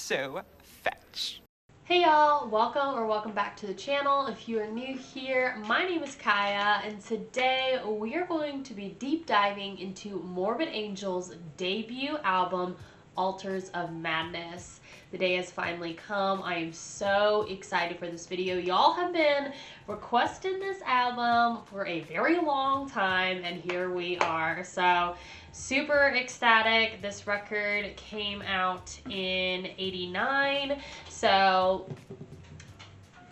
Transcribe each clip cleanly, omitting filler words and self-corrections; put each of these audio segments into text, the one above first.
so fetch. Hey y'all, welcome back to the channel. If you are new here, my name is Kaiya, and today we are going to be deep diving into Morbid Angel's debut album, Altars of Madness. The day has finally come. I am so excited for this video. Y'all have been requesting this album for a very long time, and here we are. So super ecstatic. This record came out in '89, so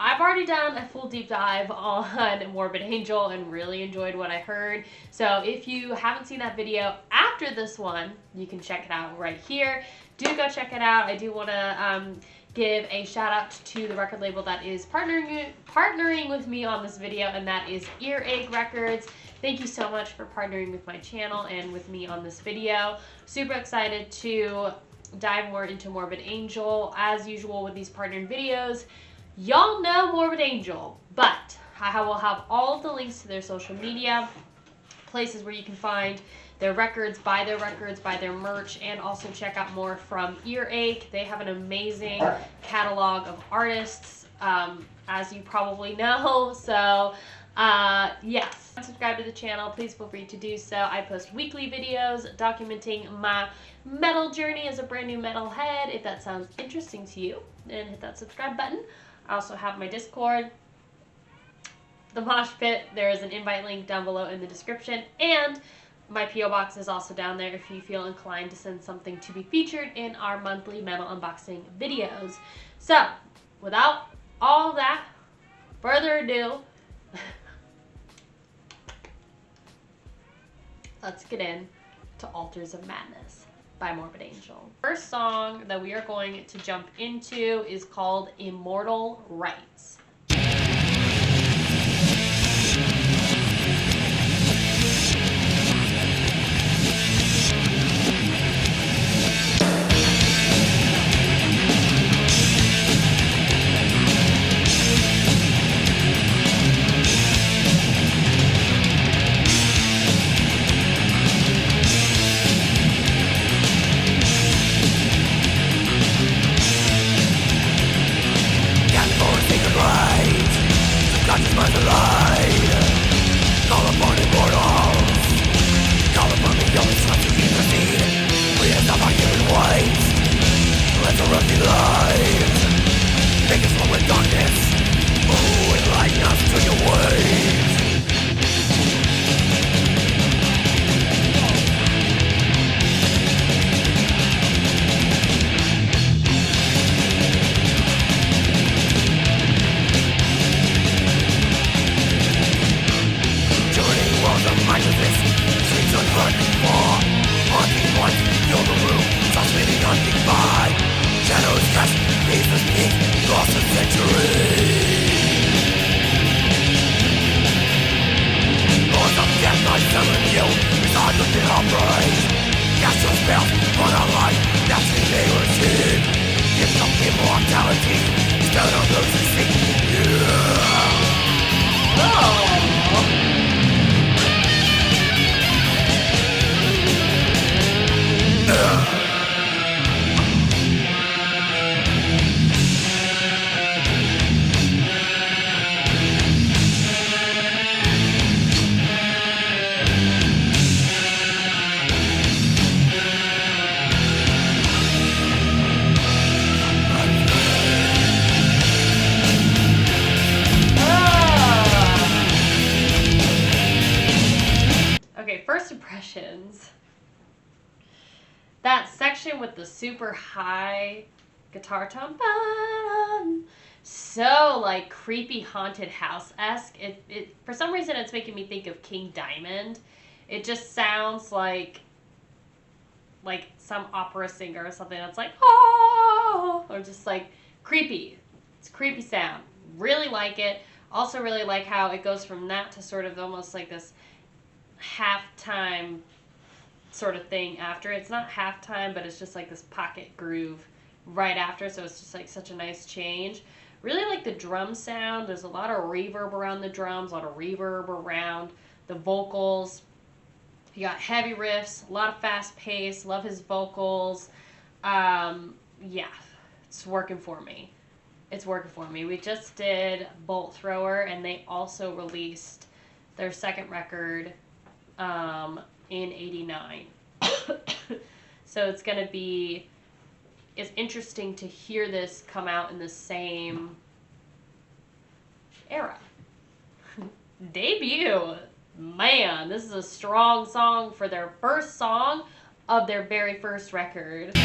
I've already done a full deep dive on Morbid Angel and really enjoyed what I heard. So if you haven't seen that video after this one, you can check it out right here. Do go check it out. I do want to give a shout out to the record label that is partnering with me on this video, and that is Earache Records. Thank you so much for partnering with my channel and with me on this video. Super excited to dive more into Morbid Angel. As usual with these partnered videos, y'all know Morbid Angel, but I will have all of the links to their social media, places where you can find their records, buy their merch, and also check out more from Earache. They have an amazing catalog of artists, as you probably know. So yes, subscribe to the channel. Please feel free to do so. I post weekly videos documenting my metal journey as a brand new metalhead. If that sounds interesting to you, then hit that subscribe button. I also have my Discord, the Mosh Pit. There is an invite link down below in the description, and my P.O. box is also down there if you feel inclined to send something to be featured in our monthly metal unboxing videos. So, without all that further ado, let's get in to Altars of Madness by Morbid Angel. First song that we are going to jump into is called Immortal Rites. That section with the super high guitar tone, so like creepy haunted house-esque. It for some reason it's making me think of King Diamond. It just sounds like some opera singer or something that's like, oh, or just like creepy. It's a creepy sound. Really like it. Also really like how it goes from that to sort of almost like this halftime sort of thing after. It's not halftime, but it's just like this pocket groove right after, so it's just like such a nice change. Really like the drum sound. There's a lot of reverb around the drums, a lot of reverb around the vocals. You got heavy riffs, a lot of fast pace. Love his vocals. Yeah, it's working for me. It's working for me. We just did Bolt Thrower, and they also released their second record in '89. So it's going to be, it's interesting to hear this come out in the same era. Debut. Man, this is a strong song for their first song of their very first record.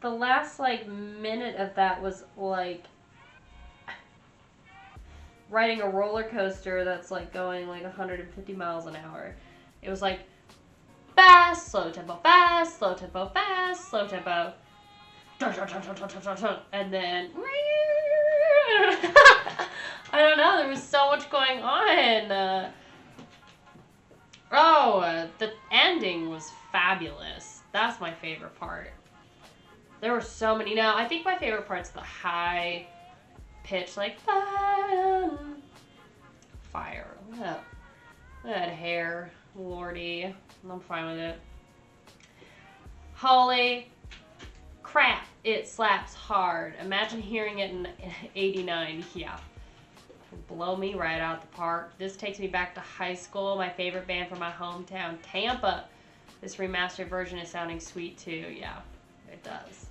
The last, minute of that was, riding a roller coaster that's, going, 150 miles an hour. It was, fast, slow tempo, fast, slow tempo, fast, slow tempo. And then... I don't know, there was so much going on. The ending was fabulous. That's my favorite part. There were so many. Now, I think my favorite part's the high pitch, fire. Look at that hair, lordy. I'm fine with it. Holy crap, it slaps hard. Imagine hearing it in '89. Yeah. Blow me right out the park. This takes me back to high school. My favorite band from my hometown, Tampa. This remastered version is sounding sweet too. Yeah, it does.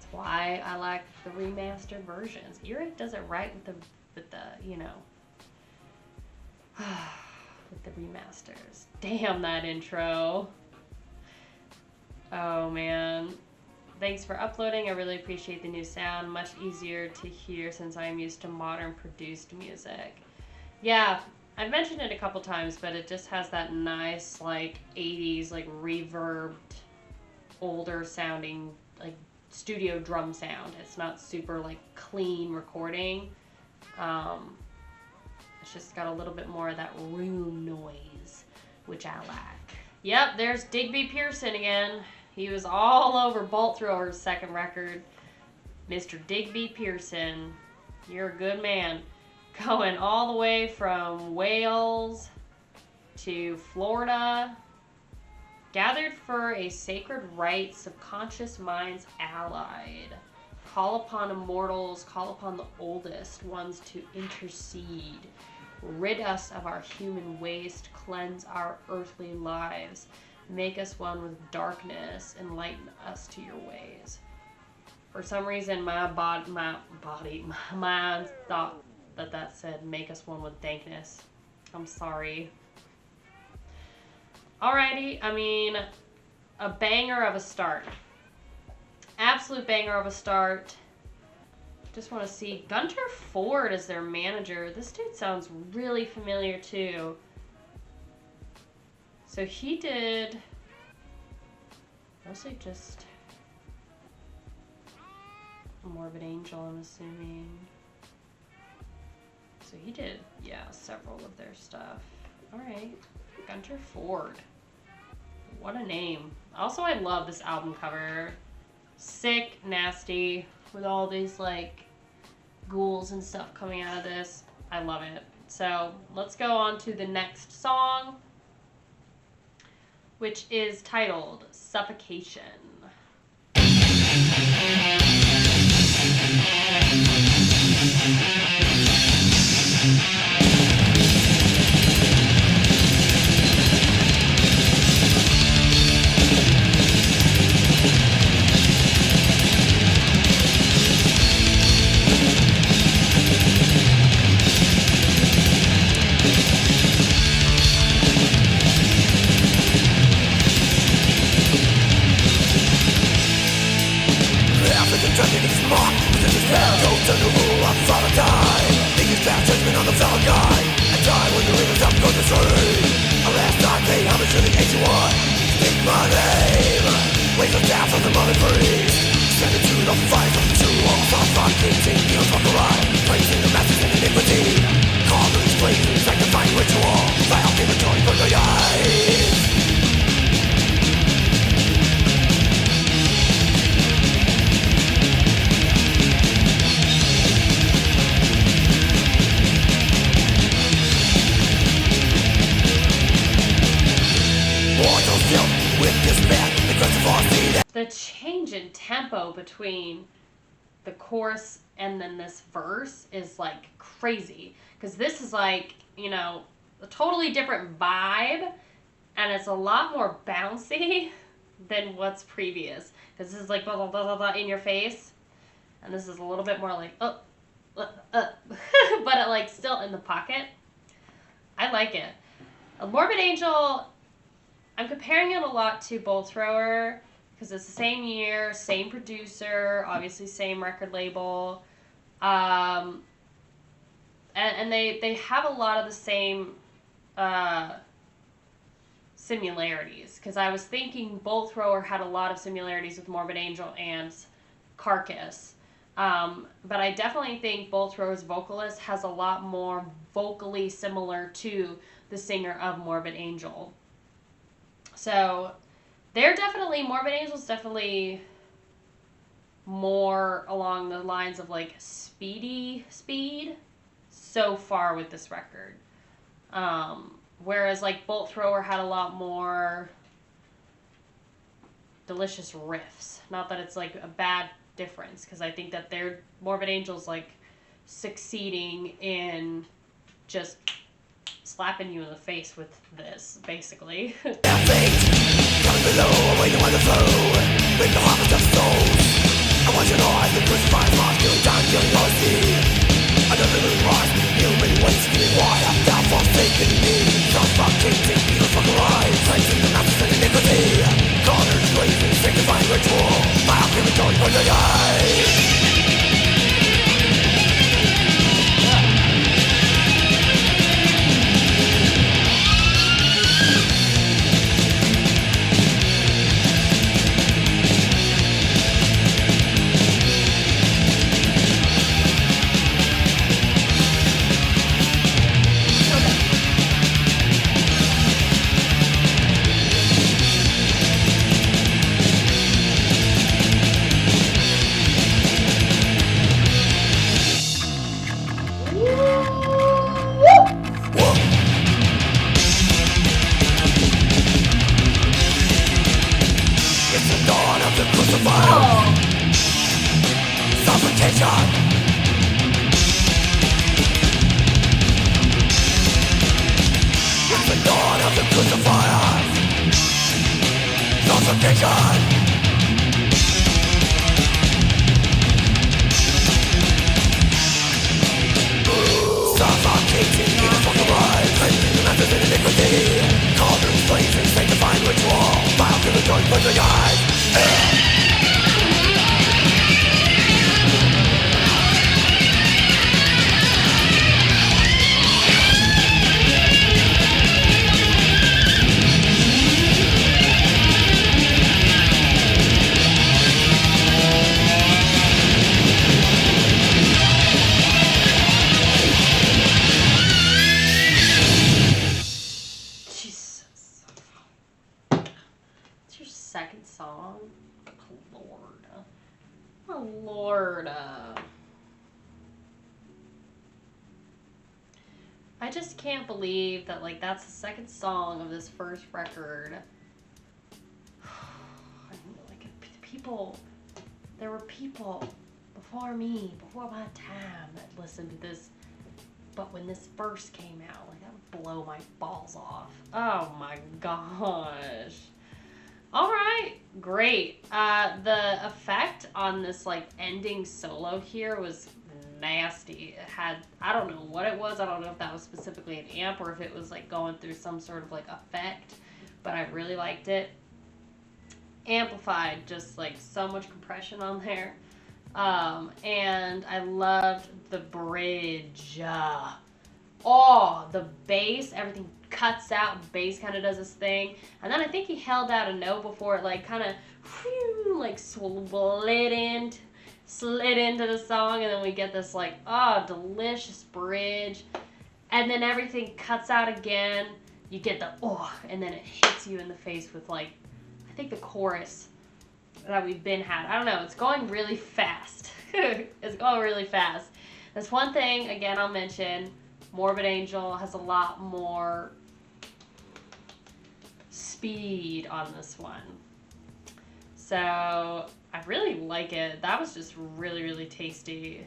That's why I like the remastered versions. Earache does it right with the with the remasters. Damn that intro. Oh man. Thanks for uploading. I really appreciate the new sound. Much easier to hear since I am used to modern produced music. Yeah, I've mentioned it a couple times, but it just has that nice 80s reverbed, older sounding studio drum sound. It's not super clean recording. It's just got a little bit more of that room noise, which I like. Yep, there's Digby Pearson again. He was all over Bolt Thrower's second record. Mr. Digby Pearson, you're a good man. Going all the way from Wales to Florida. Gathered for a sacred rite, subconscious minds allied. Call upon immortals, call upon the oldest ones to intercede. Rid us of our human waste, cleanse our earthly lives. Make us one with darkness, enlighten us to your ways. For some reason, my mind thought that said, make us one with dankness. I'm sorry. Alrighty, I mean, a banger of a start. Absolutely. absolute banger of a start. Just want to see Gunter Ford as their manager. This dude sounds really familiar too. So he did mostly just Morbid Angel, I'm assuming. So he did, yeah, several of their stuff. Alright, Gunter Ford. What a name. Also, I love this album cover. Sick, nasty, with all these like ghouls and stuff coming out of this. I love it. So let's go on to the next song, which is titled Suffocation. The change in tempo between the chorus and then this verse is like crazy, because this is like, you know, a totally different vibe, and it's a lot more bouncy than what's previous, because this is like blah, blah, blah, blah, blah in your face, and this is a little bit more like but it like still in the pocket. I like it. Morbid Angel, I'm comparing it a lot to Bolt Thrower, because it's the same year, same producer, obviously same record label, and they have a lot of the same similarities, because I was thinking Bolt Thrower had a lot of similarities with Morbid Angel and Carcass, but I definitely think Bolt Thrower's vocalist has a lot more vocally similar to the singer of Morbid Angel. So they're definitely, Morbid Angel's definitely more along the lines of like speed so far with this record. Whereas like Bolt Thrower had a lot more delicious riffs. Not that it's like a bad difference, because I think that their Morbid Angel's like succeeding in just slapping you in the face with this, basically. Coming below, waiting on the flow, with the harvest of souls. I want your eyes, the crucified mark, killing time, killing mercy. Another little rise, you may waste me. Why hast thou forsaken me? Suffocating, evil fuck arise, placing the masses in iniquity. Corners, blazing, sanctifying ritual, my alchemy going for the eye. song. Lord. Oh, Lord. I just can't believe that, like, that's the second song of this first record. Like, there were people before me, before my time, that listened to this. But when this first came out, like, that would blow my balls off. Oh my gosh. All right, great. The effect on this, like, ending solo here was nasty. It had, I don't know what it was. I don't know if that was specifically an amp or if it was, like, going through some sort of, like, effect. But I really liked it. Amplified, just, like, so much compression on there. And I loved the bridge. The bass, everything cuts out, the bass kind of does this thing. And then I think he held out a note before it, like, kind of, like, slid into the song, and then we get this, like, delicious bridge. And then everything cuts out again. You get the, and then it hits you in the face with, like, I think the chorus that we've been had. I don't know. It's going really fast. It's going really fast. That's one thing, again, I'll mention. Morbid Angel has a lot more speed on this one. So, I really like it. That was just really, really tasty.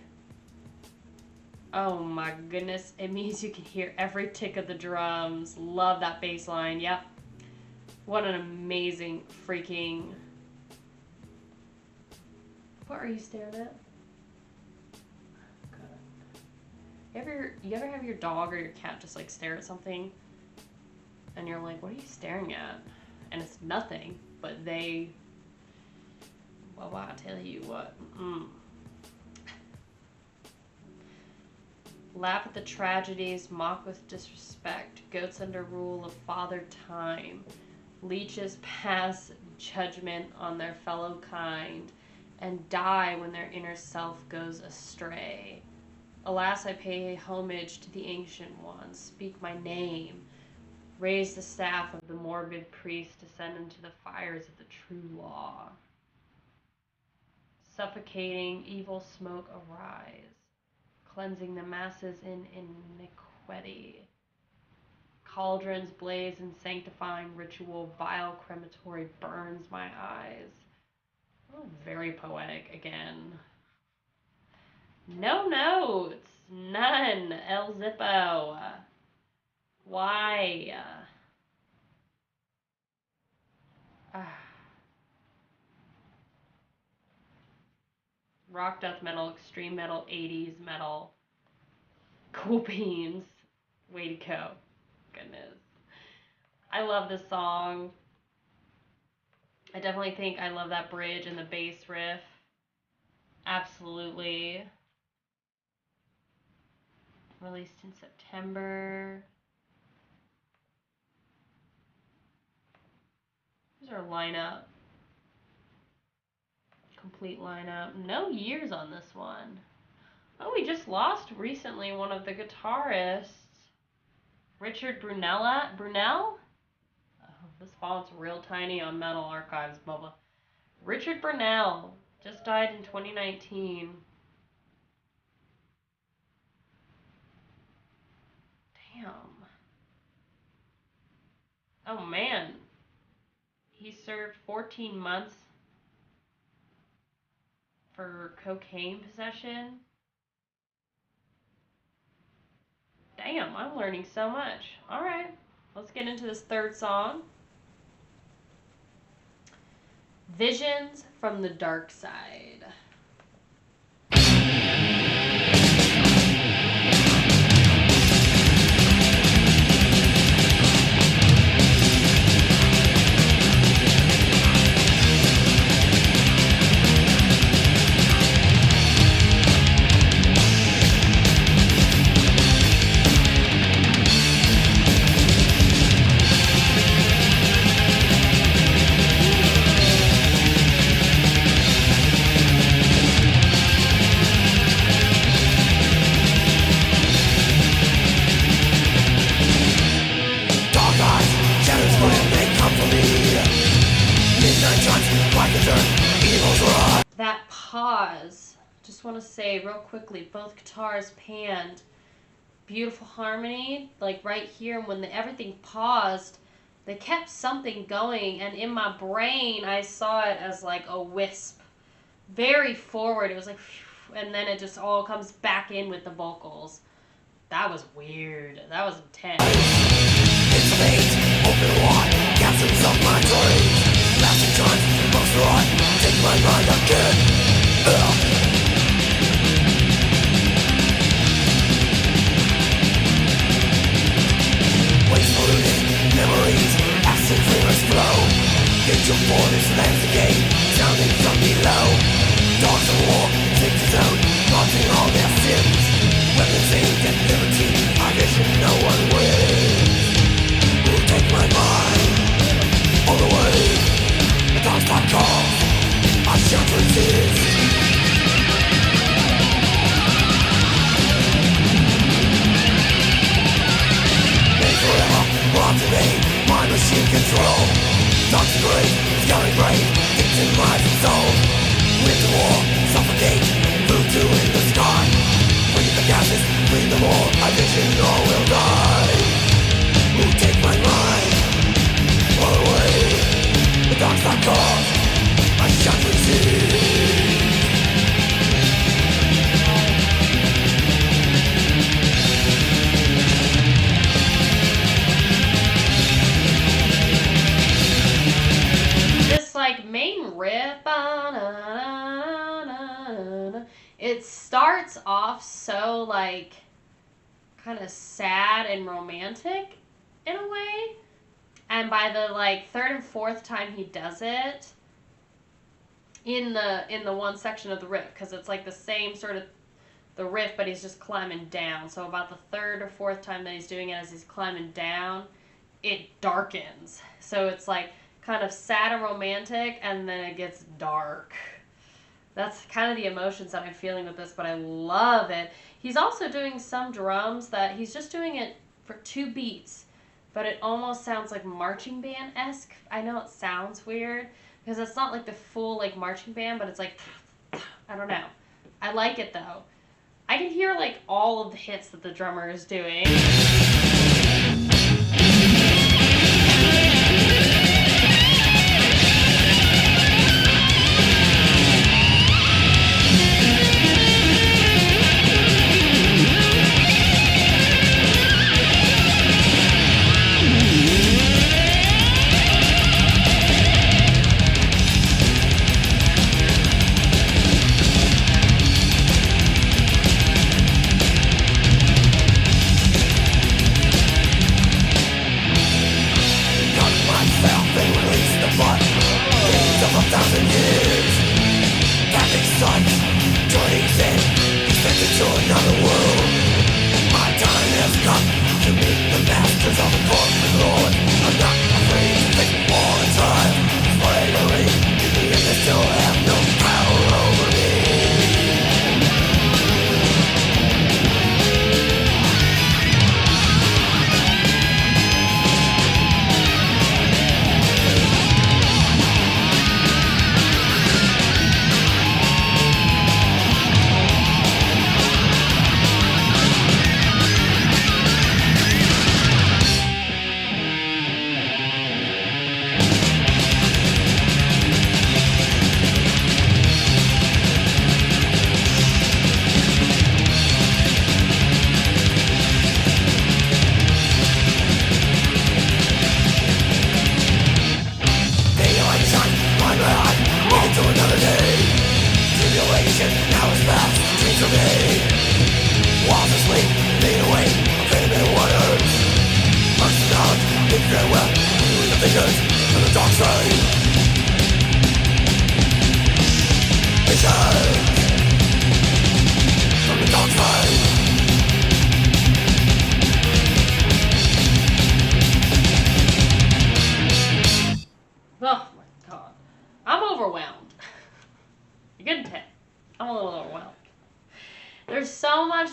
Oh my goodness. It means you can hear every tick of the drums. Love that bass line. Yep. What an amazing freaking... What are you staring at? You ever have your dog or your cat just, like, stare at something and you're like, what are you staring at? And it's nothing, but they, well, I tell you what. Laugh at the tragedies, mock with disrespect, goats under rule of Father Time, leeches pass judgment on their fellow kind, and die when their inner self goes astray. Alas, I pay homage to the ancient ones, speak my name, raise the staff of the morbid priest, descend into the fires of the true law. Suffocating, evil smoke arise, cleansing the masses in iniquity. Cauldrons blaze in sanctifying ritual, vile crematory burns my eyes. Oh, very poetic again. No notes. None. El Zippo. Why? Rock, death metal, extreme metal, 80s metal. Cool beans. Way to go. Goodness. I love this song. I definitely think I love that bridge and the bass riff. Absolutely. Released in September. Here's our lineup. Complete lineup. No years on this one. Oh, we just lost recently one of the guitarists. Richard Brunel? Oh, this font's real tiny on Metal Archives, Bubba. Richard Brunel just died in 2019. Damn. Oh, man. He served 14 months for cocaine possession. Damn, I'm learning so much. Alright, let's get into this third song. Visions from the Dark Side. that pause, just want to say real quickly, both guitars panned, beautiful harmony, like right here when everything paused, they kept something going, and in my brain I saw it as like a wisp, very forward. It was like, and then it just all comes back in with the vocals. That was weird. That was intense. It's fate, open wide, captains of my dreams. Lasting times, most right, take my mind again. Waste polluted memories, acid flavors flow. Get your borders lands again, sounding from below. Dogs of war, take the zone, haunting all their sins. Weapons aimed at liberty, I vision no one wins. Will take my mind all the way. The dogs like calls, I shan't resist. Made forever, brought to me, my machine control. Dogs are great, scouting brave, deep in my soul. With the war, suffocate, voodoo in the sky. Breathe the gases, breathe the more, I vision all will die. Who take my mind, all away. The dogs like calls, I shan't resist. This like main riff, it starts off so like kind of sad and romantic in a way, and by the like third and fourth time he does it in the one section of the riff, because it's like the same sort of the riff, but he's just climbing down. So about the third or fourth time that he's doing it, as he's climbing down, it darkens. So it's like kind of sad and romantic, and then it gets dark. That's kind of the emotions that I'm feeling with this, but I love it. He's also doing some drums that he's just doing it for 2 beats, but it almost sounds like marching band-esque. I know it sounds weird because it's not like the full like marching band, but it's like, I don't know. I like it though. I can hear like all of the hits that the drummer is doing.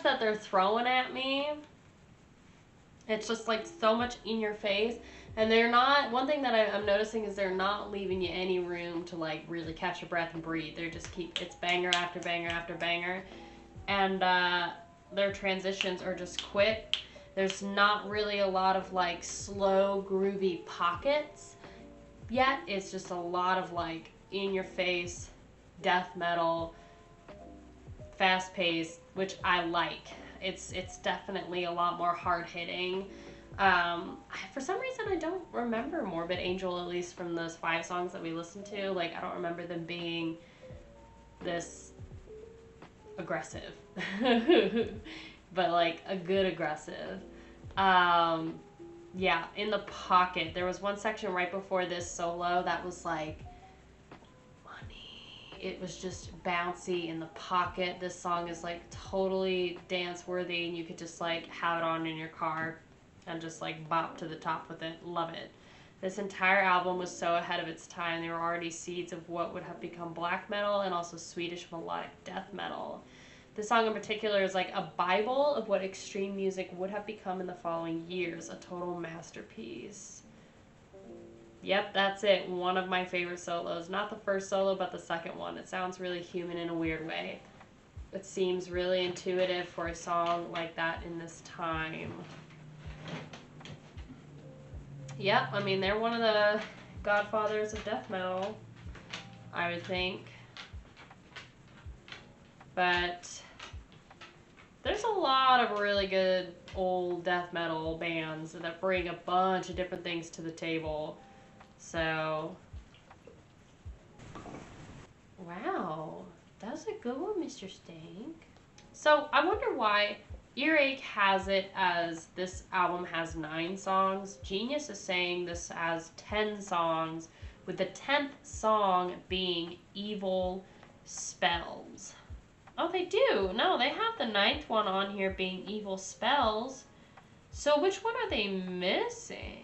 That they're throwing at me. It's just like so much in your face, And they're not, one thing that I'm noticing is they're not leaving you any room to like really catch your breath and breathe. They're just it's banger after banger after banger. And their transitions are just quick. There's not really a lot of like slow, groovy pockets yet. It's just a lot of like in your face, death metal, fast paced, which I like. It's definitely a lot more hard hitting. For some reason, I don't remember Morbid Angel, at least from those 5 songs that we listened to. Like, I don't remember them being this aggressive, but like a good aggressive. Yeah, in the pocket. There was one section right before this solo that was like, money. It was just bouncy in the pocket. This song is like totally dance worthy, and you could just like have it on in your car and just like bop to the top with it. Love it. This entire album was so ahead of its time. There were already seeds of what would have become black metal and also Swedish melodic death metal. This song in particular is like a bible of what extreme music would have become in the following years. A total masterpiece. Yep, that's it. One of my favorite solos. Not the first solo, but the second one. It sounds really human in a weird way. It seems really intuitive for a song like that in this time. Yep, I mean, they're one of the godfathers of death metal, I would think. But there's a lot of really good old death metal bands that bring a bunch of different things to the table. So, wow, that was a good one, Mr. Stank. So, I wonder why Earache has it as this album has 9 songs. Genius is saying this has 10 songs, with the 10th song being Evil Spells. Oh, they do. No, they have the 9th one on here being Evil Spells. So which one are they missing?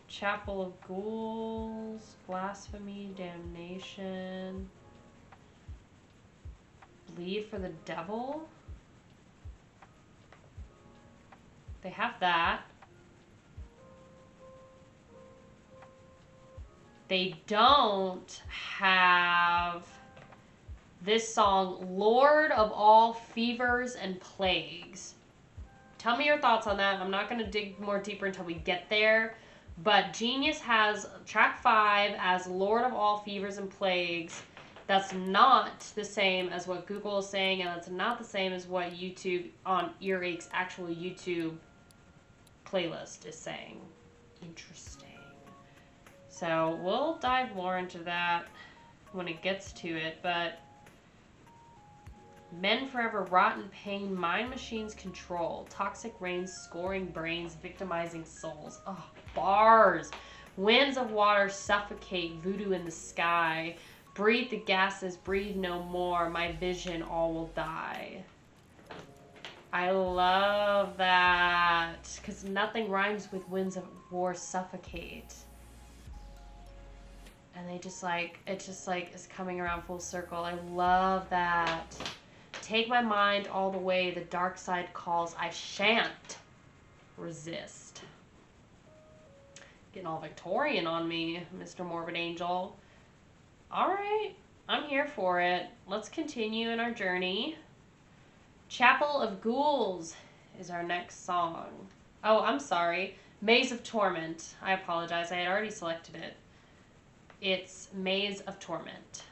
Chapel of Ghouls, Blasphemy, Damnation, Bleed for the Devil. They have that. They don't have this song, Lord of All Fevers and Plagues. Tell me your thoughts on that. I'm not going to dig more deeper until we get there. But Genius has track 5 as Lord of All Fevers and Plagues. That's not the same as what Google is saying, and that's not the same as what YouTube on Earache's actual YouTube playlist is saying. Interesting. So we'll dive more into that when it gets to it, but Men Forever Rot in Pain, Mind Machines Control, Toxic Rains, Scoring Brains, Victimizing Souls. Oh, bars. Winds of Water Suffocate, Voodoo in the Sky, Breathe the Gases, Breathe No More, My Vision, All Will Die. I love that, because nothing rhymes with Winds of War Suffocate. And they just like, it just like is coming around full circle. I love that. Take my mind all the way, the dark side calls, I shan't resist. Getting all Victorian on me, Mr. Morbid Angel. Alright, I'm here for it. Let's continue in our journey. Chapel of Ghouls is our next song. Oh, I'm sorry. Maze of Torment. I apologize, I had already selected it. It's Maze of Torment.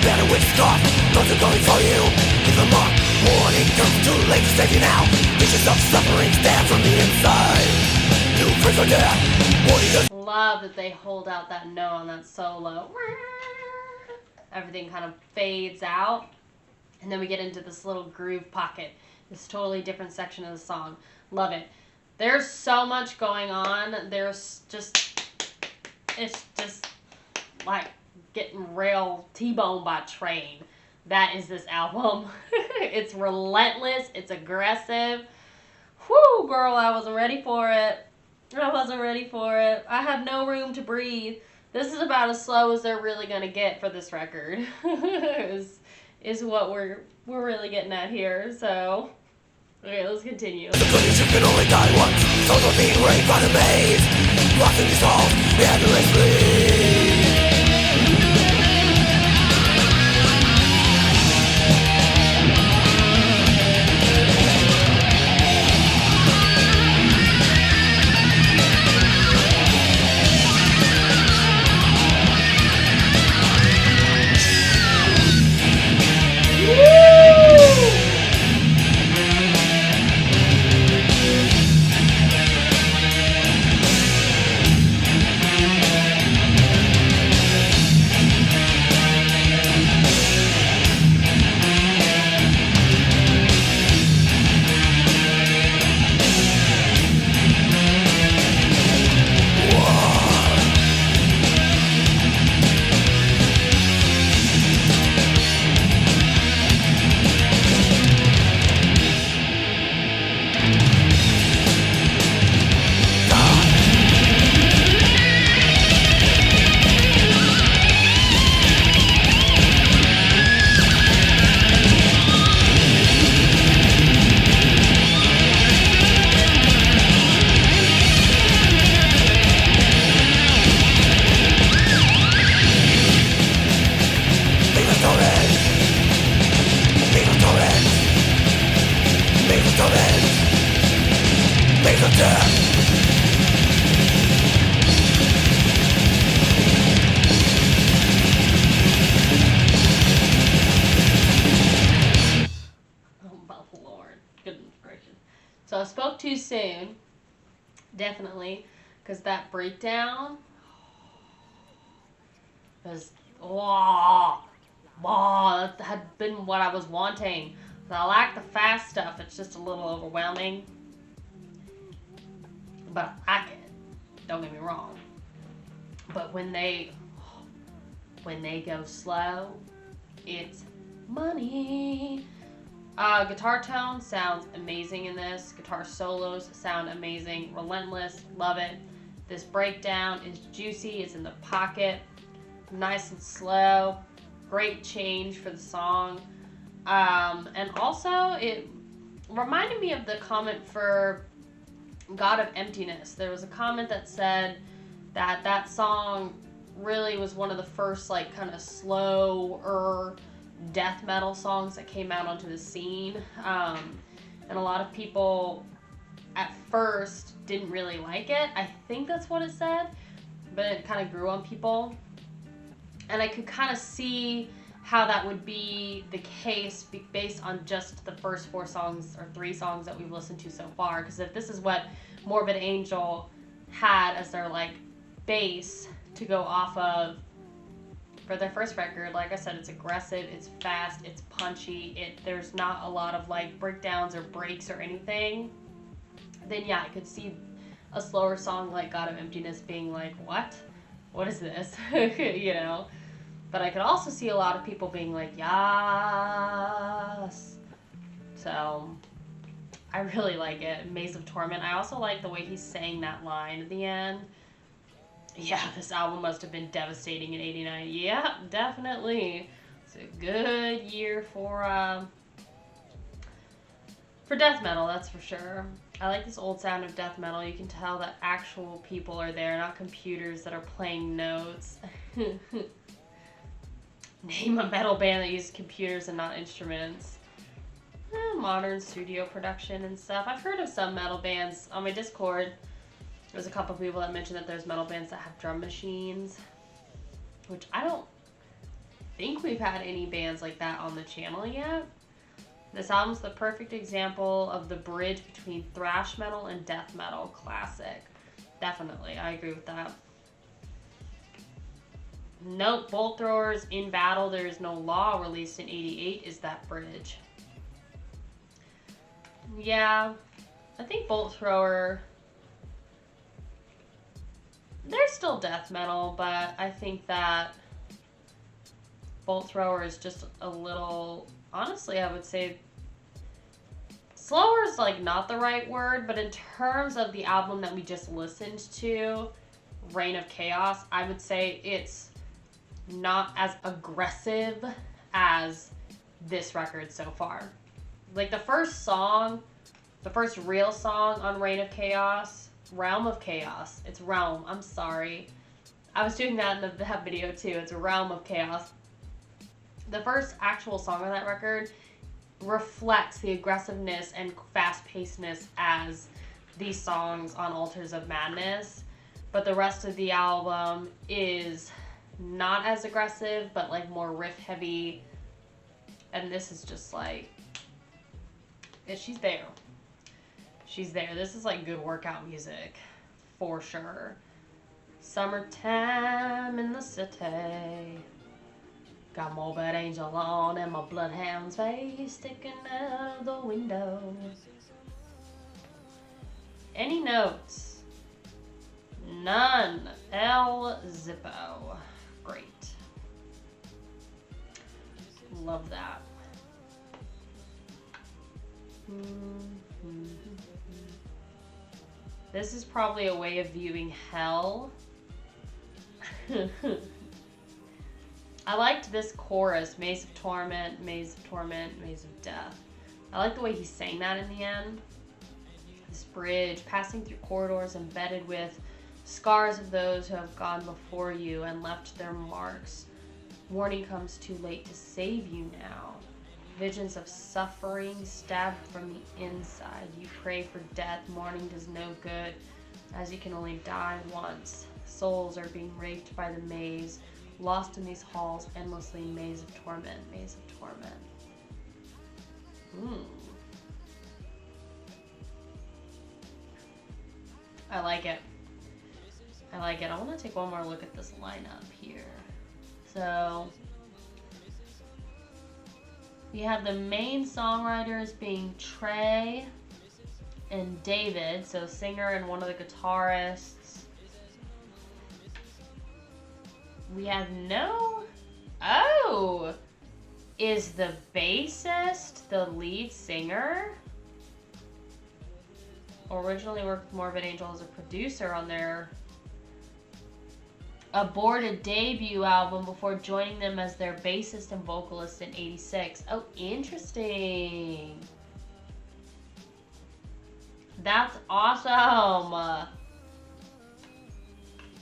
better with scarf. Those are going for you. Leave a mark. Warning comes too late to save you now. Visions of suffering stand from the inside. You pray for death. Warning does. Love that they hold out that note on that solo. Everything kind of fades out. And then we get into this little groove pocket. This totally different section of the song. Love it. There's so much going on. It's just like getting rail T-boned by train. That is this album. It's relentless. It's aggressive. Whew, girl, I wasn't ready for it. I have no room to breathe. This is about as slow as they're really gonna get for this record. is what we're really getting at here. So, okay, let's continue. The footage you can only die once. Souls are being raped by the maze. Lost in these halls, endlessly. So I spoke too soon, definitely, because that breakdown was, that had been what I was wanting. So I like the fast stuff. It's just a little overwhelming, but I like it. Don't get me wrong. But when they go slow, it's money. Guitar tone sounds amazing in this. Guitar solos sound amazing. Relentless, love it. This breakdown is juicy. It's in the pocket, nice and slow. Great change for the song. And also, it reminded me of the comment for God of Emptiness. There was a comment that said that song really was one of the first, like, kind of slower death metal songs that came out onto the scene. And a lot of people at first didn't really like it. I think that's what it said, but it kind of grew on people. And I could kind of see how that would be the case based on just the first 4 songs or 3 songs that we've listened to so far. Because if this is what Morbid Angel had as their, like, base to go off of for their first record, like I said, it's aggressive, it's fast, it's punchy, there's not a lot of, like, breakdowns or breaks or anything, then yeah, I could see a slower song like God of Emptiness being like, what is this? You know? But I could also see a lot of people being like, yes. So I really like it. Maze of Torment. I also like the way he's saying that line at the end. Yeah, this album must have been devastating in '89. Yeah, definitely. It's a good year for death metal, that's for sure. I like this old sound of death metal. You can tell that actual people are there, not computers that are playing notes. Name a metal band that uses computers and not instruments. Modern studio production and stuff. I've heard of some metal bands on my Discord. There's a couple people that mentioned that there's metal bands that have drum machines, which I don't think we've had any bands like that on the channel yet. This album's the perfect example of the bridge between thrash metal and death metal. Classic. Definitely, I agree with that. Note, Bolt Throwers In Battle There Is No Law, released in '88, is that bridge. Yeah, I think Bolt Thrower, they're still death metal, but I think that Bolt Thrower is just a little, honestly, I would say, slower is like not the right word, but in terms of the album that we just listened to, Reign of Chaos, I would say it's not as aggressive as this record so far. Like the first song, the first real song on Reign of Chaos, Realm of Chaos. It's Realm, I'm sorry. I was doing that in that video too. It's Realm of Chaos. The first actual song on that record reflects the aggressiveness and fast-pacedness as these songs on Altars of Madness. But the rest of the album is not as aggressive, but like more riff heavy. And this is just like, she's there. She's there. This is like good workout music for sure. Summertime in the city. Got Morbid Angel on and my Bloodhound's face sticking out of the window. Any notes? None. El Zippo. Great. Love that. This is probably a way of viewing hell. I liked this chorus, Maze of Torment, Maze of Torment, Maze of Death. I like the way he sang that in the end. This bridge, passing through corridors embedded with scars of those who have gone before you and left their marks. Warning comes too late to save you now. Visions of suffering stabbed from the inside. You pray for death. Mourning does no good, as you can only die once. Souls are being raped by the maze, lost in these halls, endlessly. Maze of torment, maze of torment. I like it. I like it. I want to take one more look at this lineup here. So we have the main songwriters being Trey and David, so singer and one of the guitarists. We have is the bassist the lead singer? Originally worked with Morbid Angel as a producer on their aborted debut album before joining them as their bassist and vocalist in '86. Oh, interesting. That's awesome.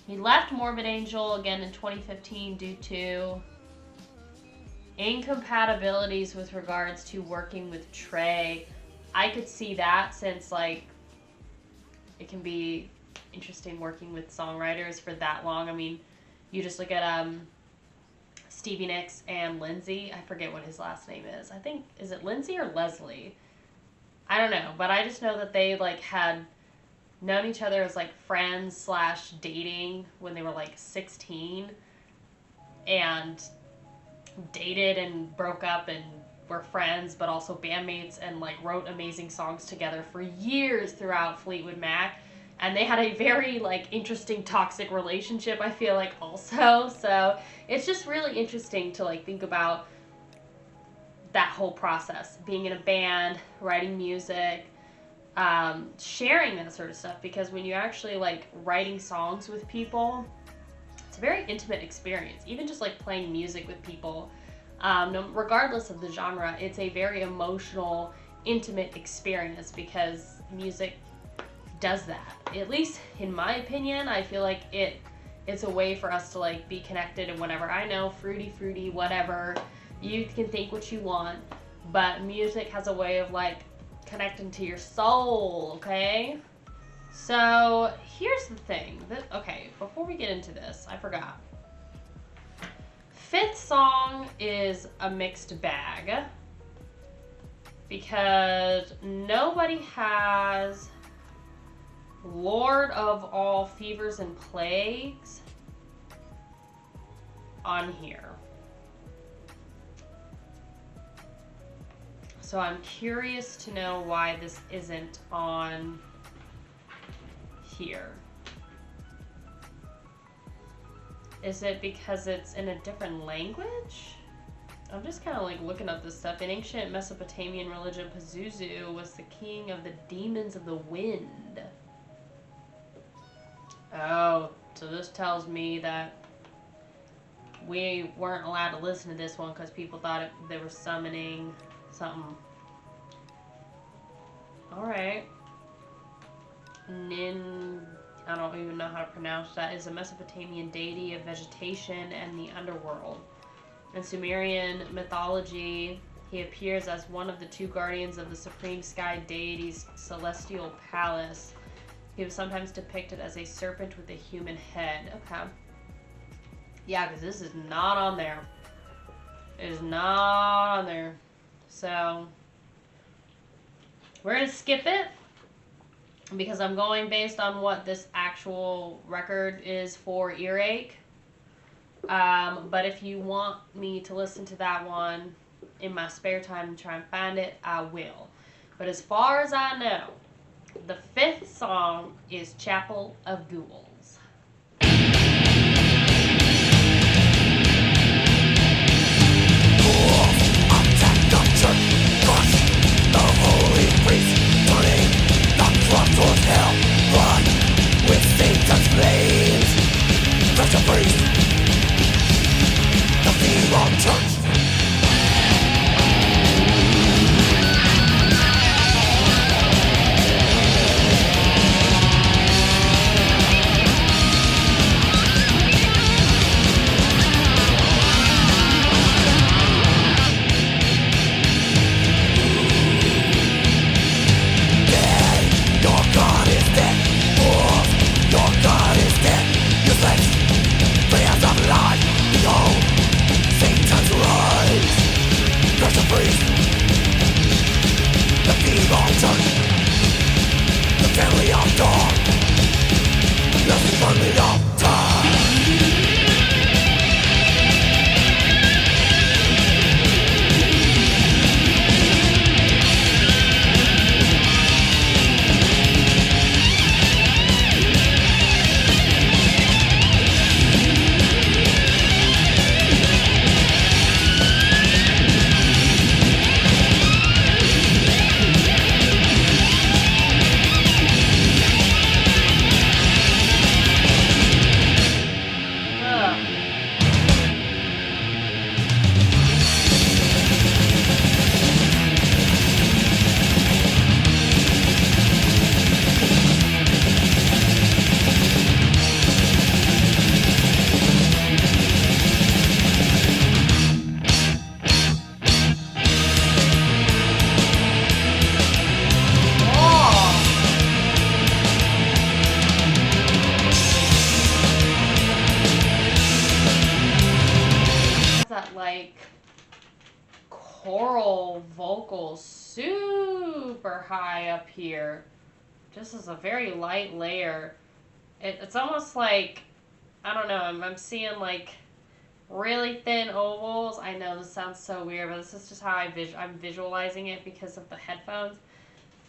He left Morbid Angel again in 2015 due to incompatibilities with regards to working with Trey. I could see that, since like it can be interesting working with songwriters for that long. I mean, you just look at Stevie Nicks and Lindsay. I forget what his last name is. I think, is it Lindsay or Leslie? I don't know, but I just know that they like had known each other as like friends slash dating when they were like 16, and dated and broke up and were friends, but also bandmates, and like wrote amazing songs together for years throughout Fleetwood Mac. And they had a very like interesting toxic relationship, I feel like, also. So it's just really interesting to like think about that whole process, being in a band, writing music, sharing that sort of stuff, because when you actually like writing songs with people, it's a very intimate experience. Even just like playing music with people, regardless of the genre, it's a very emotional, intimate experience, because music does that. At least in my opinion, I feel like it's a way for us to like be connected and whatever. I know, fruity, whatever. You can think what you want, but music has a way of like connecting to your soul, okay? So here's the thing. Okay, before we get into this, I forgot. fifth song is a mixed bag because nobody has Lord of All Fevers and Plagues on here. So I'm curious to know why this isn't on here. Is it because it's in a different language? I'm just kind of like looking up this stuff. In ancient Mesopotamian religion, Pazuzu was the king of the demons of the wind. Oh, so this tells me that we weren't allowed to listen to this one because people thought they were summoning something. Alright. I don't even know how to pronounce that. Is a Mesopotamian deity of vegetation and the underworld. In Sumerian mythology, he appears as one of the two guardians of the supreme sky deity's celestial palace. He was sometimes depicted as a serpent with a human head. Okay. Yeah, because this is not on there. It is not on there. So, we're going to skip it because I'm going based on what this actual record is for Earache. But if you want me to listen to that one in my spare time and try and find it, I will. But as far as I know, the fifth song is Chapel of Ghouls. Towards hell, run with Satan's flames. Crush the priest, the feeble church. choral vocals super high up here. Just as a very light layer. It's almost like, I don't know, I'm seeing like really thin ovals. I know this sounds so weird, but this is just how I'm visualizing it because of the headphones.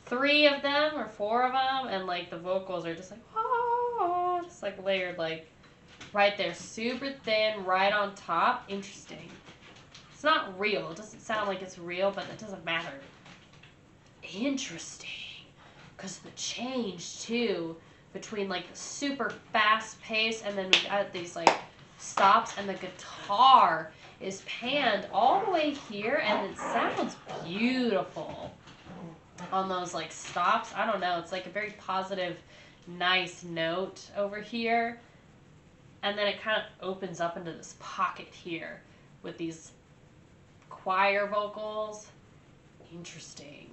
3 of them or 4 of them, and like the vocals are just like, oh, just like layered like right there, super thin, right on top. Interesting. It's not real. It doesn't sound like it's real, but that doesn't matter. Interesting. Because the change too between like super fast pace and then we got these like stops, and the guitar is panned all the way here, and it sounds beautiful on those like stops. I don't know, it's like a very positive, nice note over here, and then it kind of opens up into this pocket here with these choir vocals. Interesting.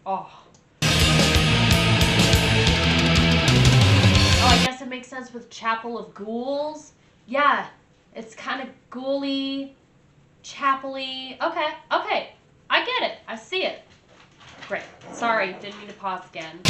Oh, I guess it makes sense with Chapel of Ghouls. Yeah, it's kind of ghouly, chapel-y. Okay, okay. I get it. I see it. Great. Sorry, didn't mean to pause again.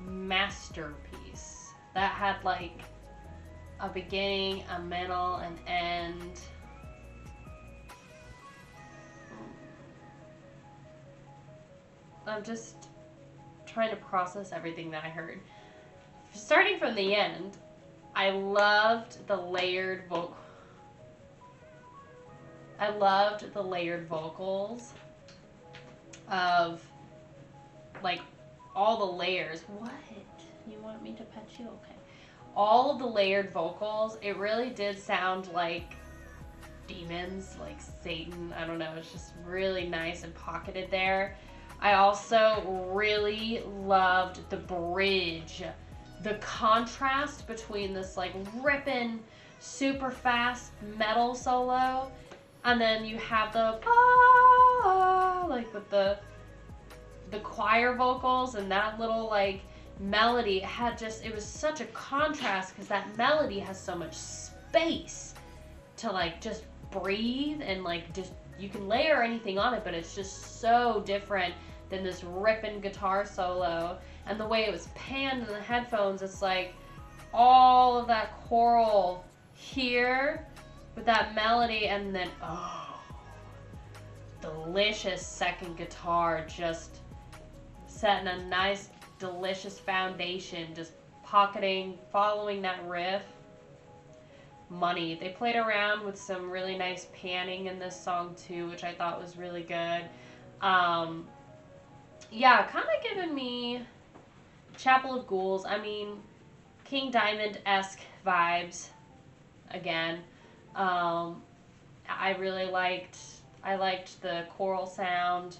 Masterpiece that had like a beginning, a middle, an end. I'm just trying to process everything that I heard. Starting from the end, I loved the layered vocals of like all the layers. What? You want me to pet you? Okay. All of the layered vocals, it really did sound like demons, like Satan. I don't know. It's just really nice and pocketed there. I also really loved the bridge. The contrast between this like ripping, super fast metal solo, and then you have the like with the choir vocals and that little like melody. It was such a contrast because that melody has so much space to like just breathe and like just you can layer anything on it, but it's just so different than this ripping guitar solo. And the way it was panned in the headphones, it's like all of that choral here with that melody, and then delicious second guitar just setting a nice delicious foundation, just pocketing, following that riff. Money. They played around with some really nice panning in this song too, which I thought was really good. Yeah, kind of giving me Chapel of Ghouls. I mean, King Diamond-esque vibes again. I liked the choral sound.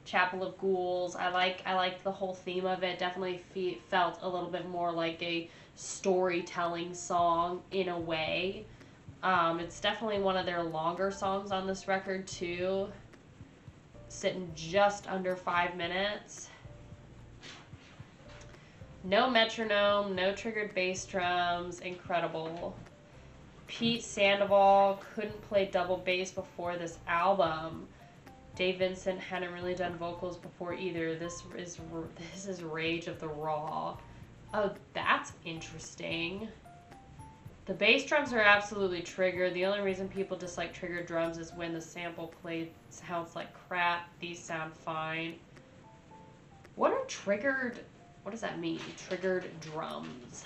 Chapel of Ghouls. I liked the whole theme of it. Definitely felt a little bit more like a storytelling song in a way. It's definitely one of their longer songs on this record too. Sitting just under 5 minutes. No metronome, no triggered bass drums, incredible. Pete Sandoval couldn't play double bass before this album. Dave Vincent hadn't really done vocals before either. This is Rage of the Raw. Oh, that's interesting. The bass drums are absolutely triggered. The only reason people dislike triggered drums is when the sample played sounds like crap. These sound fine. What are triggered? What does that mean? Triggered drums.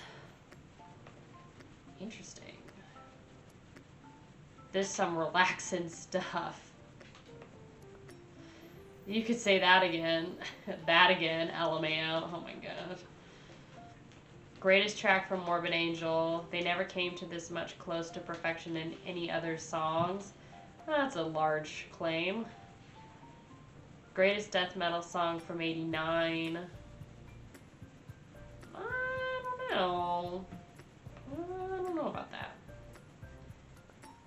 Interesting. This is some relaxing stuff. You could say that again. That again, LMAO. Oh my god. Greatest track from Morbid Angel. They never came to this much close to perfection in any other songs. That's a large claim. Greatest death metal song from '89. I don't know. I don't know about that.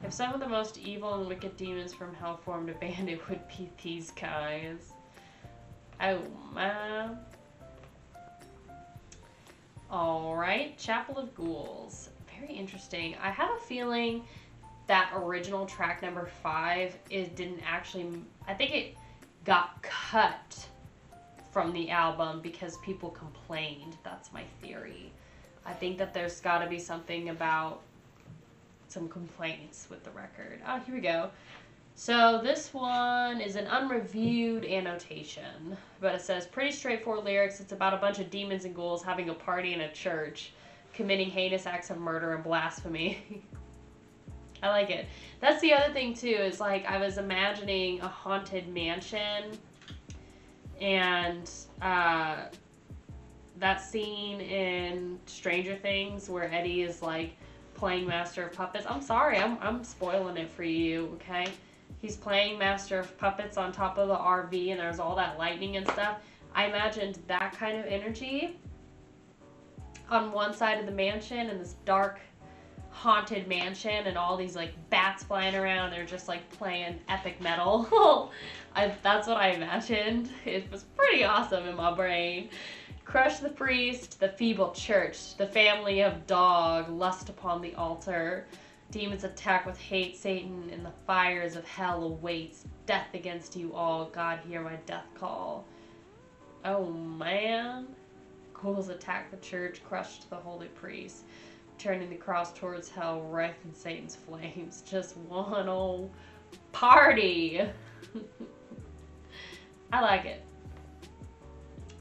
If some of the most evil and wicked demons from hell formed a band, it would be these guys. Oh, man. Alright, Chapel of Ghouls. Very interesting. I have a feeling that original track number 5 didn't actually... I think it got cut from the album because people complained. That's my theory. I think that there's got to be something about some complaints with the record. Oh, here we go. So this one is an unreviewed annotation, but it says pretty straightforward lyrics. It's about a bunch of demons and ghouls having a party in a church, committing heinous acts of murder and blasphemy. I like it. That's the other thing too, is like I was imagining a haunted mansion, and that scene in Stranger Things where Eddie is like playing Master of Puppets. I'm sorry, I'm spoiling it for you, okay? He's playing Master of Puppets on top of the RV and there's all that lightning and stuff. I imagined that kind of energy on one side of the mansion in this dark haunted mansion and all these like bats flying around. They're just like playing epic metal. That's what I imagined. It was pretty awesome in my brain. Crush the priest, the feeble church, the family of dog, lust upon the altar. Demons attack with hate, Satan in the fires of hell awaits. Death against you all, God hear my death call. Oh man. Ghouls attack the church, crushed the holy priest. Turning the cross towards hell, wreath in Satan's flames. Just one old party. I like it.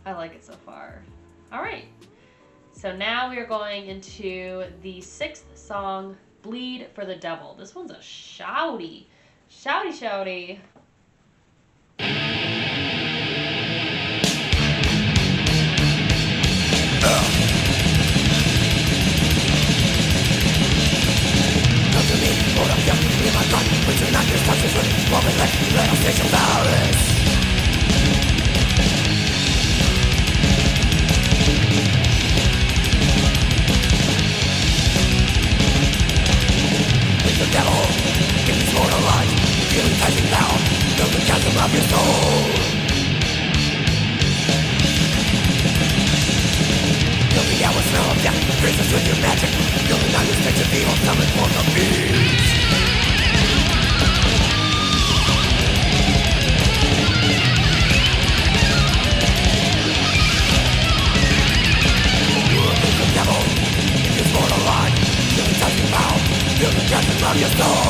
I like it so far. Alright. So now we are going into the 6th song, Bleed for the Devil. This one's a shouty. Shouty, shouty. The devil, give me more light, feel enticing down, build the chasm of your soul. Feel the hour smell of death, trace us with your magic, feel the night mistakes of evil, summon for the beast. The devil, give me more light, feel enticing down, feel the chasm of your soul.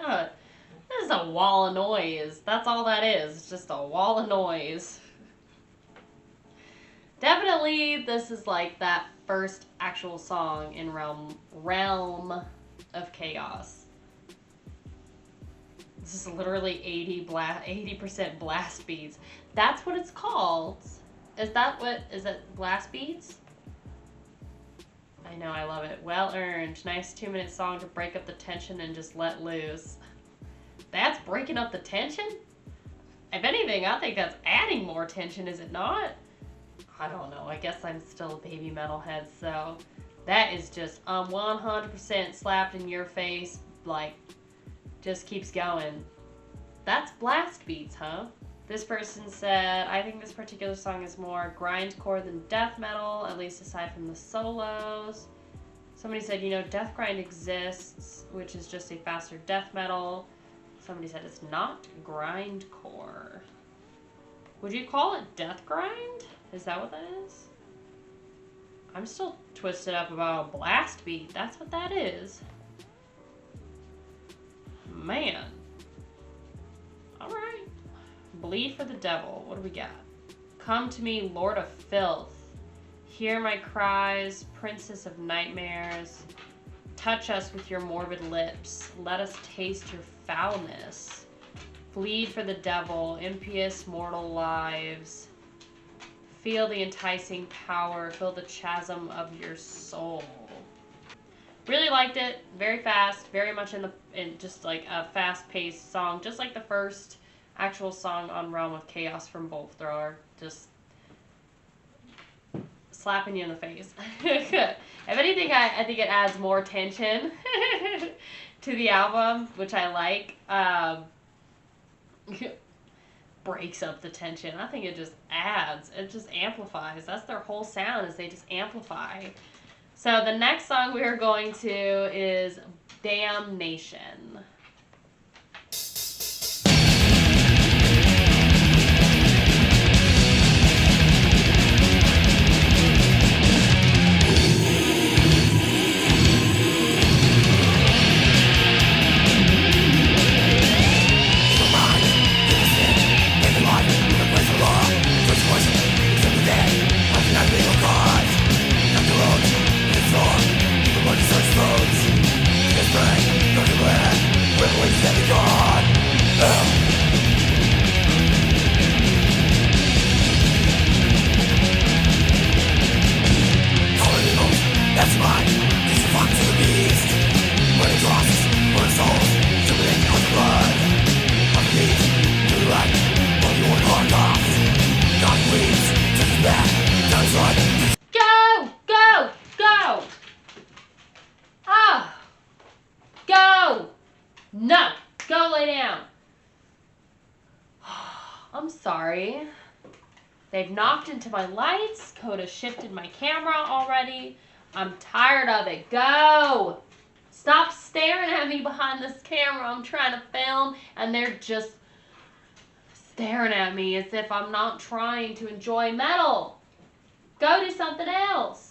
God, this is a wall of noise. That's all that is. It's just a wall of noise. Definitely, this is like that first actual song in Realm of Chaos. This is literally 80% blast beats. That's what it's called. Is it blast beats? I know, I love it. Well earned. Nice 2-minute song to break up the tension and just let loose. That's breaking up the tension? If anything, I think that's adding more tension, is it not? I don't know. I guess I'm still a baby metalhead, so that is just 100% slapped in your face, like, just keeps going. That's blast beats, huh? This person said, I think this particular song is more grindcore than death metal, at least aside from the solos. Somebody said, you know, death grind exists, which is just a faster death metal. Somebody said it's not grindcore. Would you call it death grind? Is that what that is? I'm still twisted up about a blast beat. That's what that is. Man. Alright. Bleed for the devil. What do we got? Come to me, Lord of Filth. Hear my cries, Princess of Nightmares. Touch us with your morbid lips. Let us taste your foulness. Bleed for the devil, impious mortal lives. Feel the enticing power. Feel the chasm of your soul. Really liked it. Very fast. Very much in just like a fast-paced song, just like the first actual song on Realm of Chaos from Bolt Thrower. Just slapping you in the face. If anything, I think it adds more tension to the album, which I like. Breaks up the tension. I think it just adds. It just amplifies. That's their whole sound, is they just amplify. So the next song we are going to is Damnation. No! Go lay down! I'm sorry. They've knocked into my lights. Coda shifted my camera already. I'm tired of it. Go! Stop staring at me behind this camera. I'm trying to film and they're just staring at me as if I'm not trying to enjoy metal. Go do something else.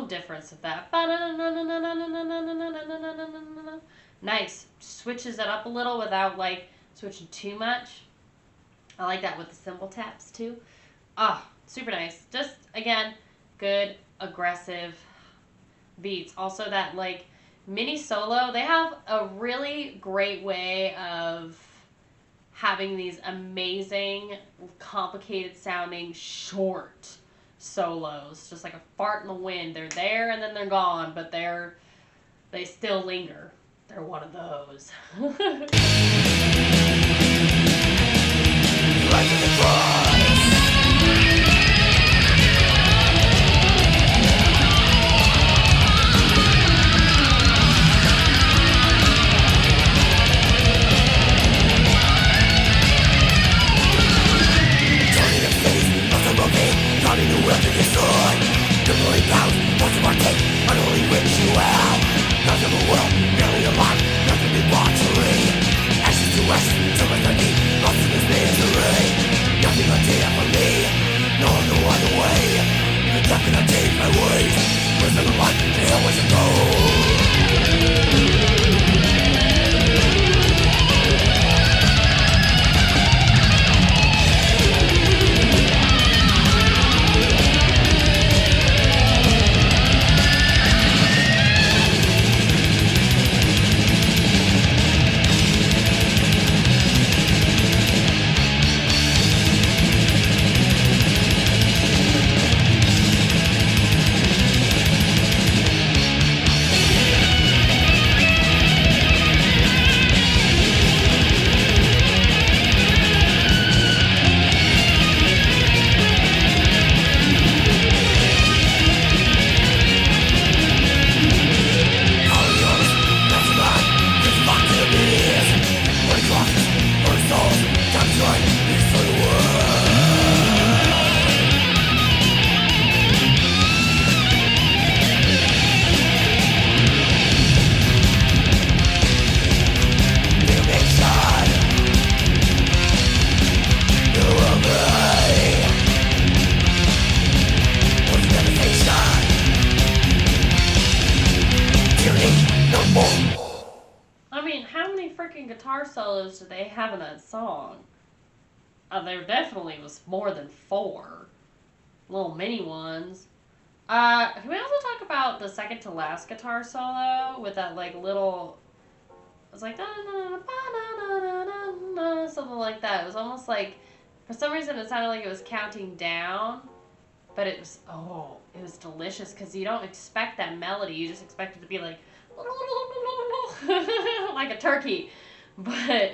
tone difference of that. Nice. Switches it up a little without like switching too much. I like that with the cymbal taps too. Ah, super nice. Just again, good aggressive beats. Also that like mini solo, they have a really great way of having these amazing, complicated sounding short solos, just like a fart in the wind. They're there and then they're gone, but they still linger. They're one of those. Guitar solos do they have in that song? There definitely was more than 4 little mini ones. Can we also talk about the second to last guitar solo with that like little? It was like something like that. It was almost like, for some reason, it sounded like it was counting down, but it was it was delicious because you don't expect that melody. You just expect it to be like like a turkey. But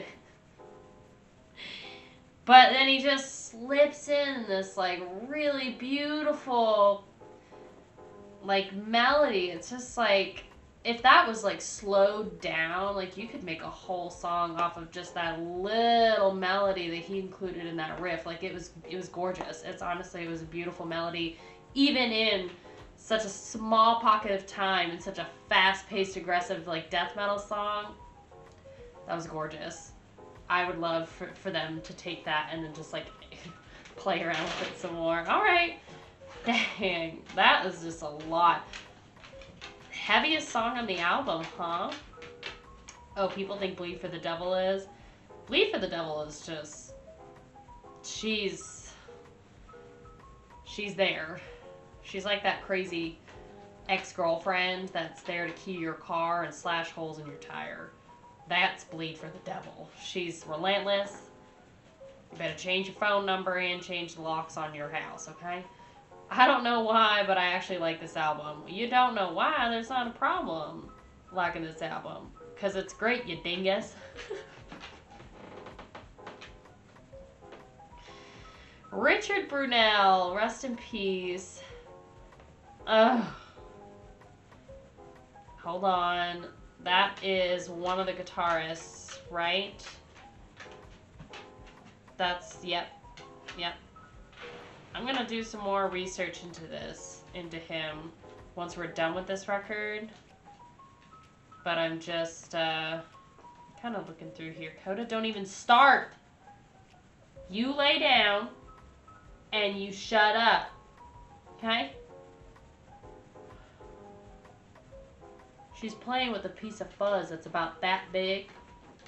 then he just slips in this like really beautiful like melody. It's just like, if that was like slowed down, like you could make a whole song off of just that little melody that he included in that riff. Like it was gorgeous. It was a beautiful melody, even in such a small pocket of time and such a fast-paced, aggressive like death metal song. That was gorgeous. I would love for them to take that and then just like play around with it some more. All right. Dang, that is just a lot. Heaviest song on the album, huh? Oh, people think Bleed for the Devil is. Bleed for the Devil is just, she's there. She's like that crazy ex-girlfriend that's there to key your car and slash holes in your tire. That's Bleed for the Devil. She's relentless. You better change your phone number and change the locks on your house, okay? I don't know why, but I actually like this album. You don't know why, there's not a problem liking this album. Because it's great, you dingus. Richard Brunel, rest in peace. Ugh. Hold on. That is one of the guitarists, right? Yep. I'm gonna do some more research into him, once we're done with this record. But I'm just, kind of looking through here. Coda, don't even start! You lay down, and you shut up. Okay? She's playing with a piece of fuzz that's about that big.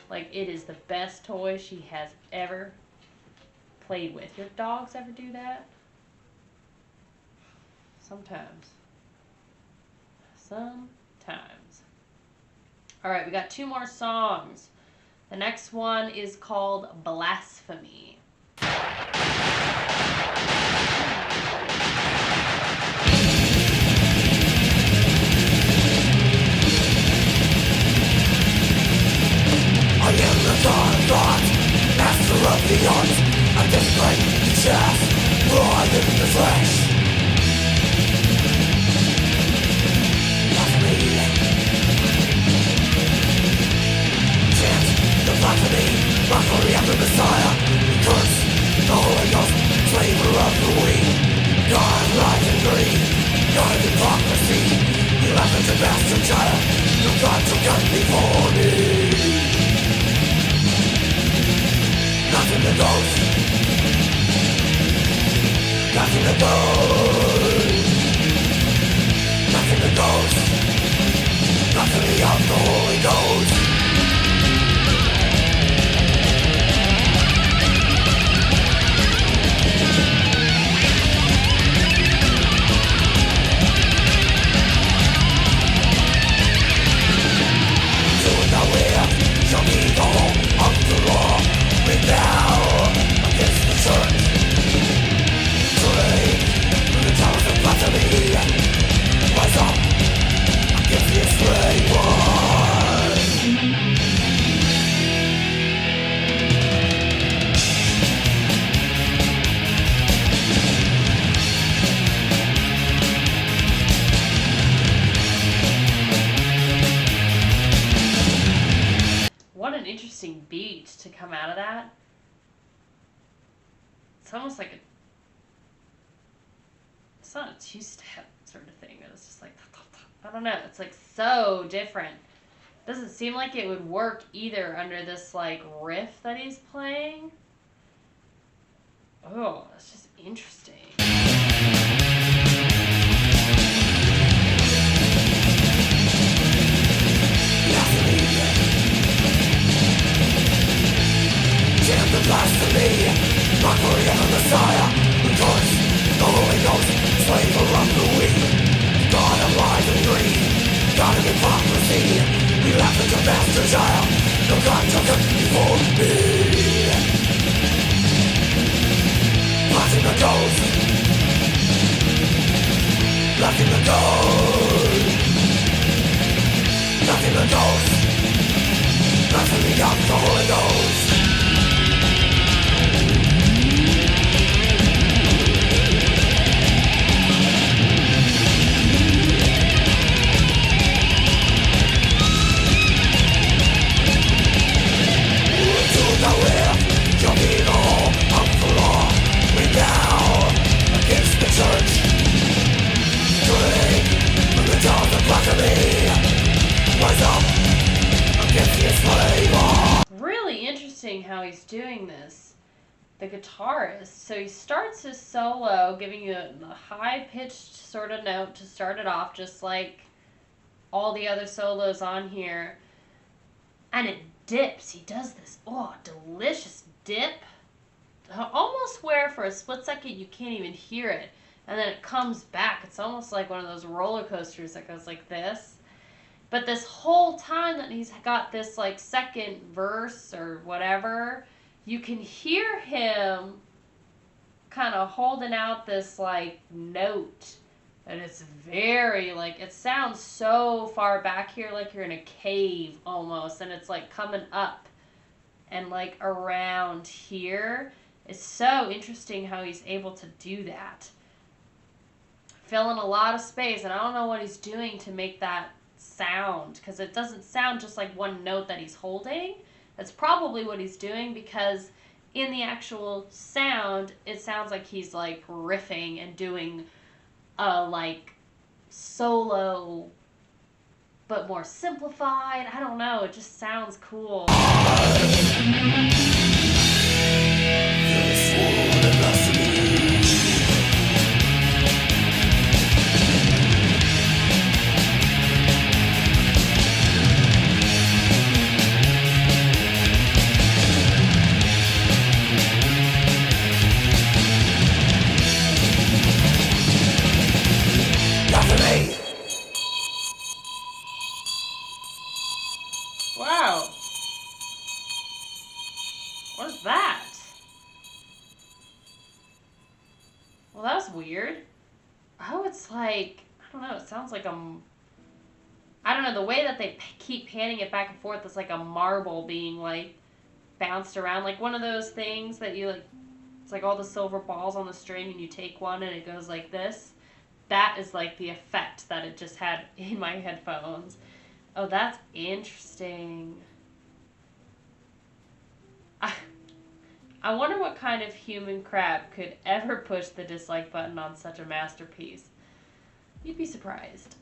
Like, it is the best toy she has ever played with. Your dogs ever do that? Sometimes. Sometimes. Alright, we got 2 more songs. The next one is called Blasphemy. I am the god, master of the art. I display the shaft, blood in the flesh. Blasphemy. Chant the blasphemy, mockery of the Messiah. Curse the Holy Ghost, flavor of the weak. God lies in greed, God of hypocrisy. You laugh at your bastard child, no God took gun before me. Nothing that goes. Nothing that goes. Nothing that goes. Nothing of the Holy Ghost. Doing the will shall be the home of the law. Now, against the church, trade from the towers of blasphemy. Rise up against the enslaved one. What an interesting beat to come out of that. It's almost like it's not a 2-step sort of thing. It's just like, I don't know. It's like so different. Doesn't seem like it would work either under this like riff that he's playing. Oh, that's just interesting. Chant the blasphemy. Mockery of the Messiah, curse the Holy Ghost, flavor of the weak. God of lies and greed, God of hypocrisy. We laugh at your bastard child, no God took it before me. Nothing that goes. Nothing that goes. Nothing that goes. Nothing of the Holy Ghost. Really interesting how he's doing this. The guitarist, so he starts his solo giving you a high-pitched sort of note to start it off, just like all the other solos on here. And it dips. He does this, delicious dip. Almost where for a split second you can't even hear it. And then it comes back. It's almost like one of those roller coasters that goes like this. But this whole time that he's got this like second verse or whatever, you can hear him kind of holding out this like note. And it's very like, it sounds so far back here like you're in a cave almost. And it's like coming up and like around here. It's so interesting how he's able to do that. Filling a lot of space, and I don't know what he's doing to make that sound, because it doesn't sound just like one note that he's holding. That's probably what he's doing, because in the actual sound, it sounds like he's like riffing and doing a like solo, but more simplified. I don't know, it just sounds cool. sounds like I don't know, the way that they keep panning it back and forth, it's like a marble being, like, bounced around. Like one of those things that you, like, it's like all the silver balls on the string and you take one and it goes like this. That is, like, the effect that it just had in my headphones. Oh, that's interesting. I wonder what kind of human crap could ever push the dislike button on such a masterpiece. You'd be surprised.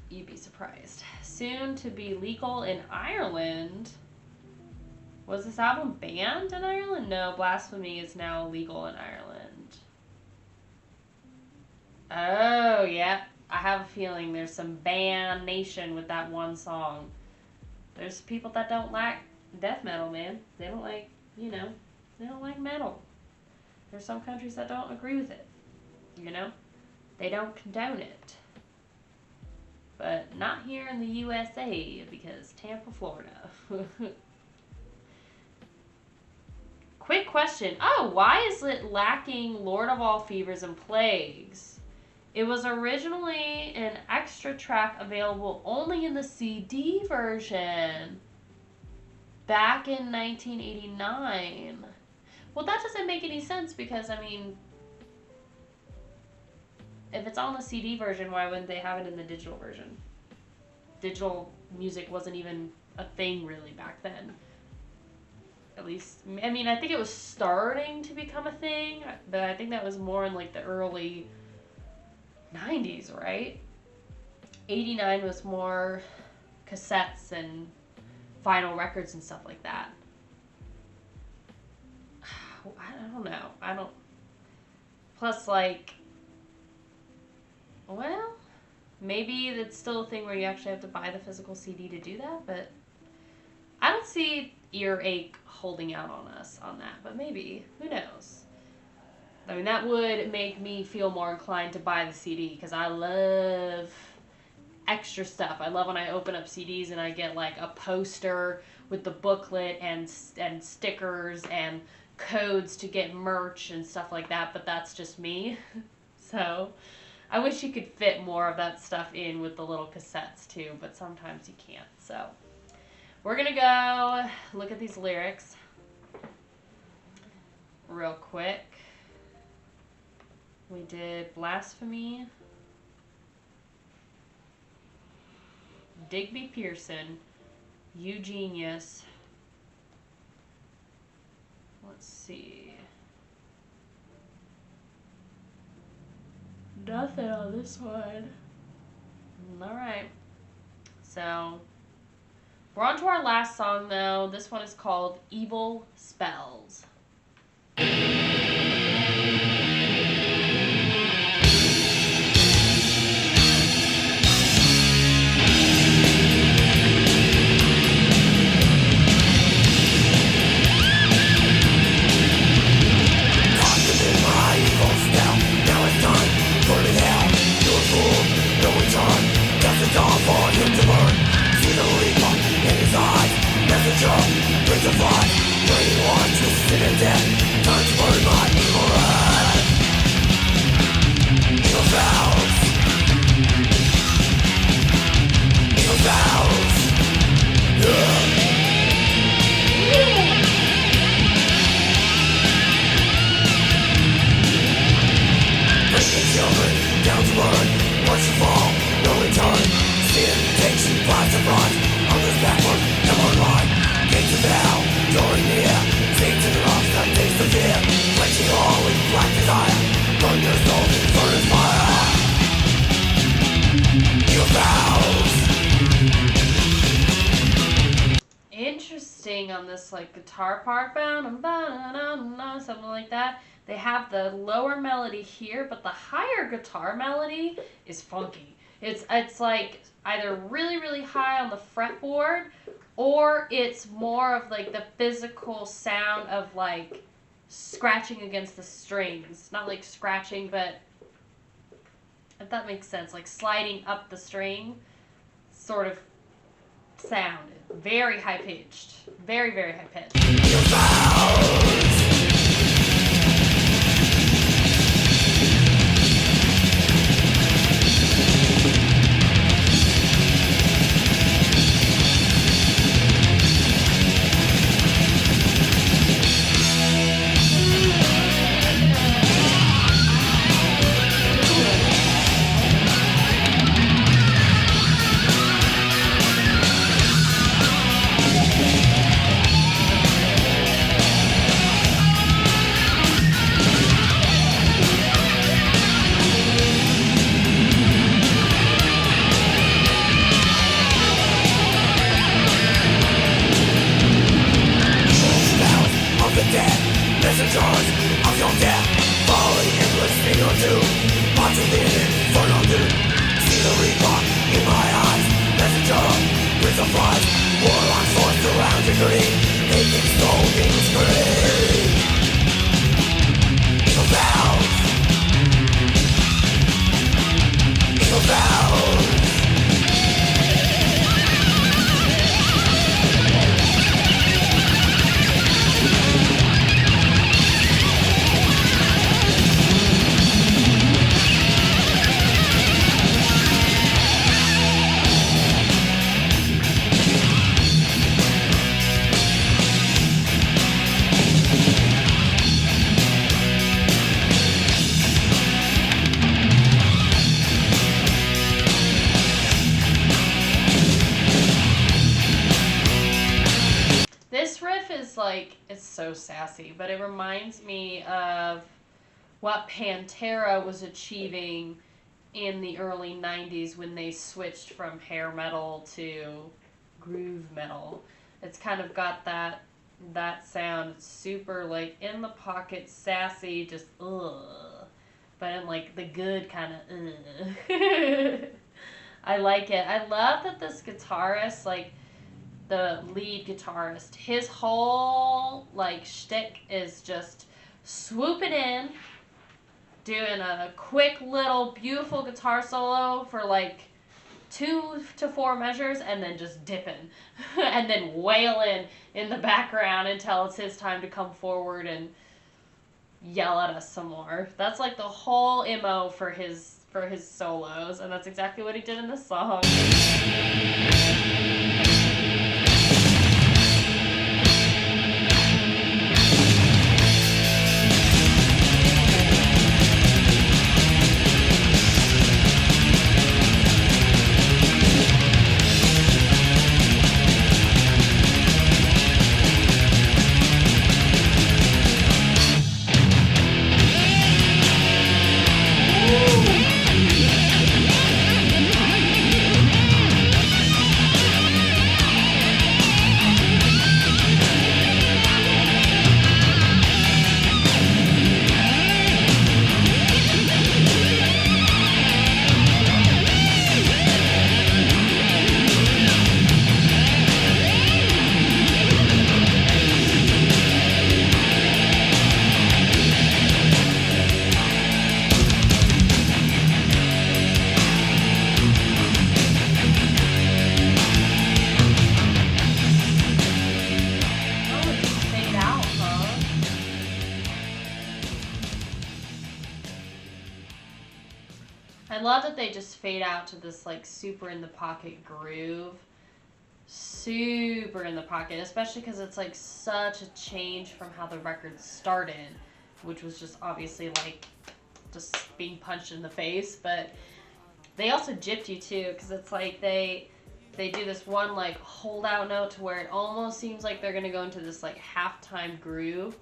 You'd be surprised. Soon to be legal in Ireland. Was this album banned in Ireland? No, Blasphemy is now legal in Ireland. Oh, yeah. I have a feeling there's some Damnation with that one song. There's people that don't like death metal, man. They don't like, you know, they don't like metal. There's some countries that don't agree with it, you know? They don't condone it. But not here in the USA, because Tampa, Florida. Quick question. Oh, why is it lacking Lord of All Fevers and Plagues? It was originally an extra track available only in the CD version back in 1989. Well, that doesn't make any sense because, I mean, if it's on the CD version, why wouldn't they have it in the digital version? Digital music wasn't even a thing really back then. At least, I mean, I think it was starting to become a thing, but I think that was more in like the early 90s, right? 89 was more cassettes and vinyl records and stuff like that. I don't know. Plus, like, well, maybe it's still a thing where you actually have to buy the physical CD to do that, but I don't see Earache holding out on us on that, but maybe. Who knows? I mean, that would make me feel more inclined to buy the CD, because I love extra stuff. I love when I open up CDs and I get, like, a poster with the booklet and stickers and codes to get merch and stuff like that, but that's just me. So I wish you could fit more of that stuff in with the little cassettes too, but sometimes you can't. So we're gonna go look at these lyrics real quick. We did Blasphemy, Digby Pearson, Eugenius. Let's see. Nothing on this one. Alright. So, we're on to our last song though. This one is called Evil Spells. Interesting on this like guitar part, something like that. They have the lower melody here, but the higher guitar melody is funky. It's like either really, really high on the fretboard, or it's more of like the physical sound of like scratching against the strings. Not like scratching, but if that makes sense, like sliding up the string sort of sound. Very high pitched. Very, very high pitched. It's so sassy, but it reminds me of what Pantera was achieving in the early 90s when they switched from hair metal to groove metal. It's kind of got that sound. It's super like in the pocket, sassy, just ugh, but in like the good kind of ugh. I like it. I love that this guitarist, like the lead guitarist, his whole like shtick is just swooping in, doing a quick little beautiful guitar solo for like 2 to 4 measures, and then just dipping and then wailing in the background until it's his time to come forward and yell at us some more. That's like the whole MO for his solos, and that's exactly what he did in this song. I love that they just fade out to this like super in the pocket groove. Super in the pocket, especially because it's like such a change from how the record started, which was just obviously like just being punched in the face. But they also gypped you too, because it's like they do this one like hold out note to where it almost seems like they're gonna go into this like halftime groove,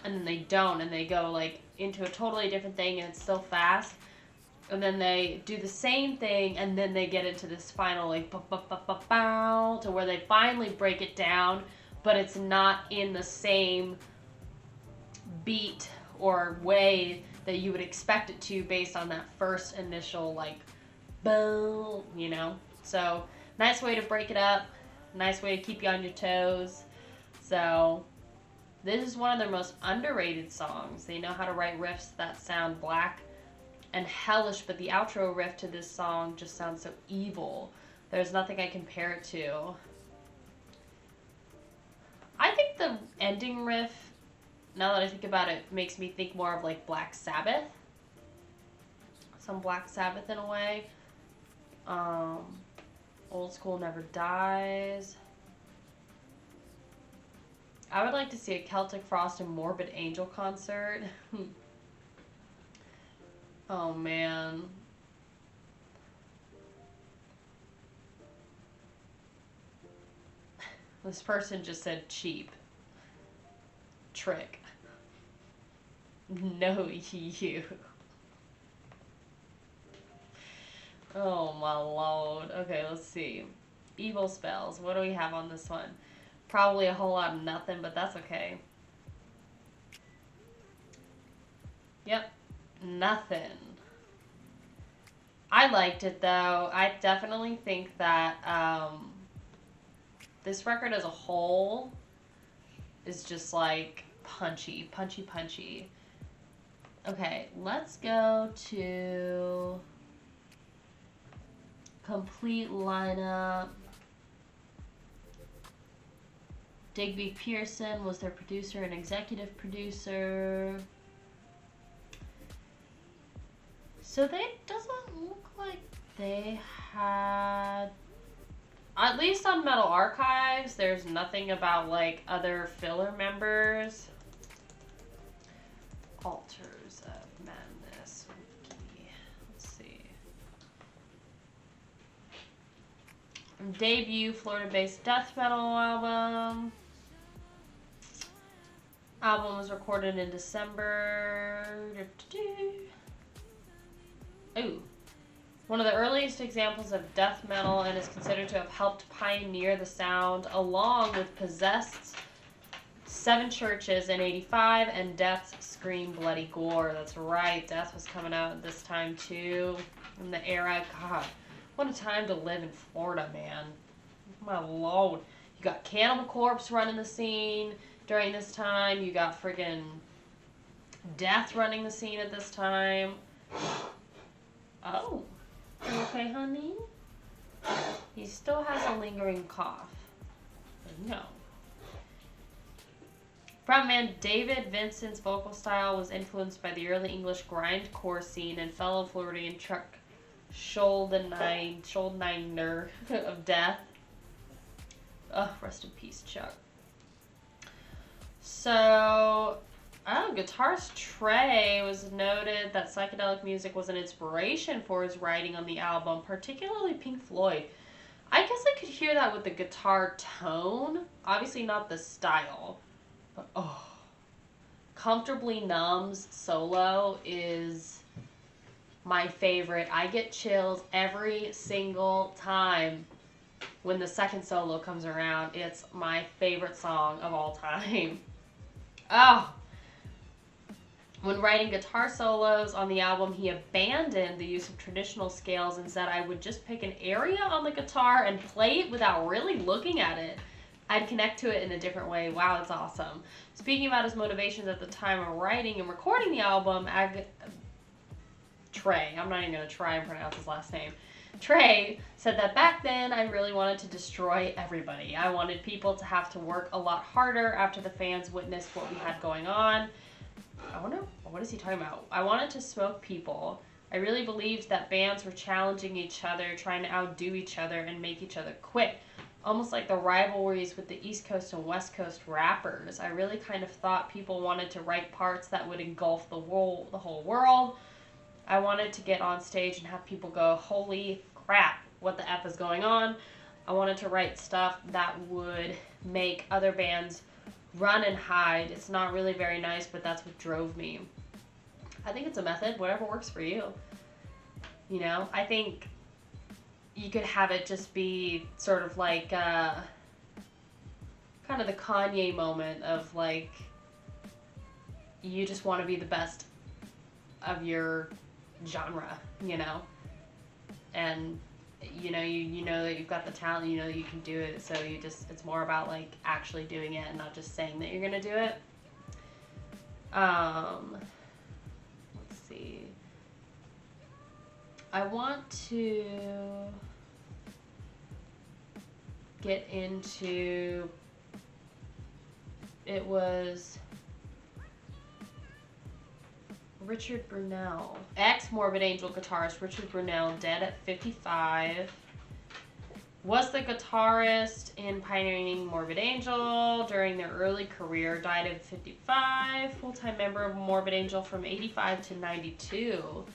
and then they don't, and they go like into a totally different thing, and it's still fast. And then they do the same thing, and then they get into this final like bow to where they finally break it down, but it's not in the same beat or way that you would expect it to based on that first initial like boom, you know? So nice way to break it up, nice way to keep you on your toes. So this is one of their most underrated songs. They know how to write riffs that sound black and hellish, but the outro riff to this song just sounds so evil. There's nothing I compare it to. I think the ending riff, now that I think about it, makes me think more of like Black Sabbath. Some Black Sabbath in a way. Old School Never Dies. I would like to see a Celtic Frost and Morbid Angel concert. Oh, man. This person just said cheap. Trick. No, you. Oh, my lord. Okay, let's see. Evil spells. What do we have on this one? Probably a whole lot of nothing, but that's okay. Yep. Nothing. I liked it though. I definitely think that This record as a whole is just like punchy. Okay, let's go to complete lineup. Digby Pearson was their producer and executive producer. So they doesn't look like they had, at least on Metal Archives, there's nothing about like other filler members. Altars of Madness wiki. Let's see. Debut Florida-based death metal album. Album was recorded in December. Ooh. One of the earliest examples of death metal and is considered to have helped pioneer the sound along with Possessed's Seven Churches in 85 and Death's Scream Bloody Gore. That's right, Death was coming out at this time too. In the era, God, what a time to live in Florida, man. My lord. You got Cannibal Corpse running the scene during this time. You got friggin' Death running the scene at this time. Oh. You okay, honey? He still has a lingering cough. No. Frontman David Vincent's vocal style was influenced by the early English grindcore scene and fellow Floridian Chuck Schuldiner of Death. Ugh, rest in peace, Chuck. So, guitarist Trey was noted that psychedelic music was an inspiration for his writing on the album, particularly Pink Floyd. I guess I could hear that with the guitar tone. Obviously not the style. But, oh. Comfortably Numb's solo is my favorite. I get chills every single time when the second solo comes around. It's my favorite song of all time. Oh. When writing guitar solos on the album, he abandoned the use of traditional scales and said, I would just pick an area on the guitar and play it without really looking at it. I'd connect to it in a different way. Wow, that's awesome. Speaking about his motivations at the time of writing and recording the album, Trey, I'm not even going to try and pronounce his last name. Trey said that back then I really wanted to destroy everybody. I wanted people to have to work a lot harder after the fans witnessed what we had going on. I wonder, what is he talking about? I wanted to smoke people. I really believed that bands were challenging each other, trying to outdo each other and make each other quit. Almost like the rivalries with the East Coast and West Coast rappers. I really kind of thought people wanted to write parts that would engulf the whole world. I wanted to get on stage and have people go, holy crap, what the F is going on? I wanted to write stuff that would make other bands run and hide. It's not really very nice, but that's what drove me. I think it's a method, whatever works for you. You know, I think you could have it just be sort of like kind of the Kanye moment of like, you just want to be the best of your genre, you know? And you know that you've got the talent, you know that you can do it, so it's more about like actually doing it and not just saying that you're gonna do it. Let's see. I want to get into, it was Richard Brunel, ex-Morbid Angel guitarist Richard Brunel, dead at 55, was the guitarist in pioneering Morbid Angel during their early career, died at 55, full-time member of Morbid Angel from 85 to 92,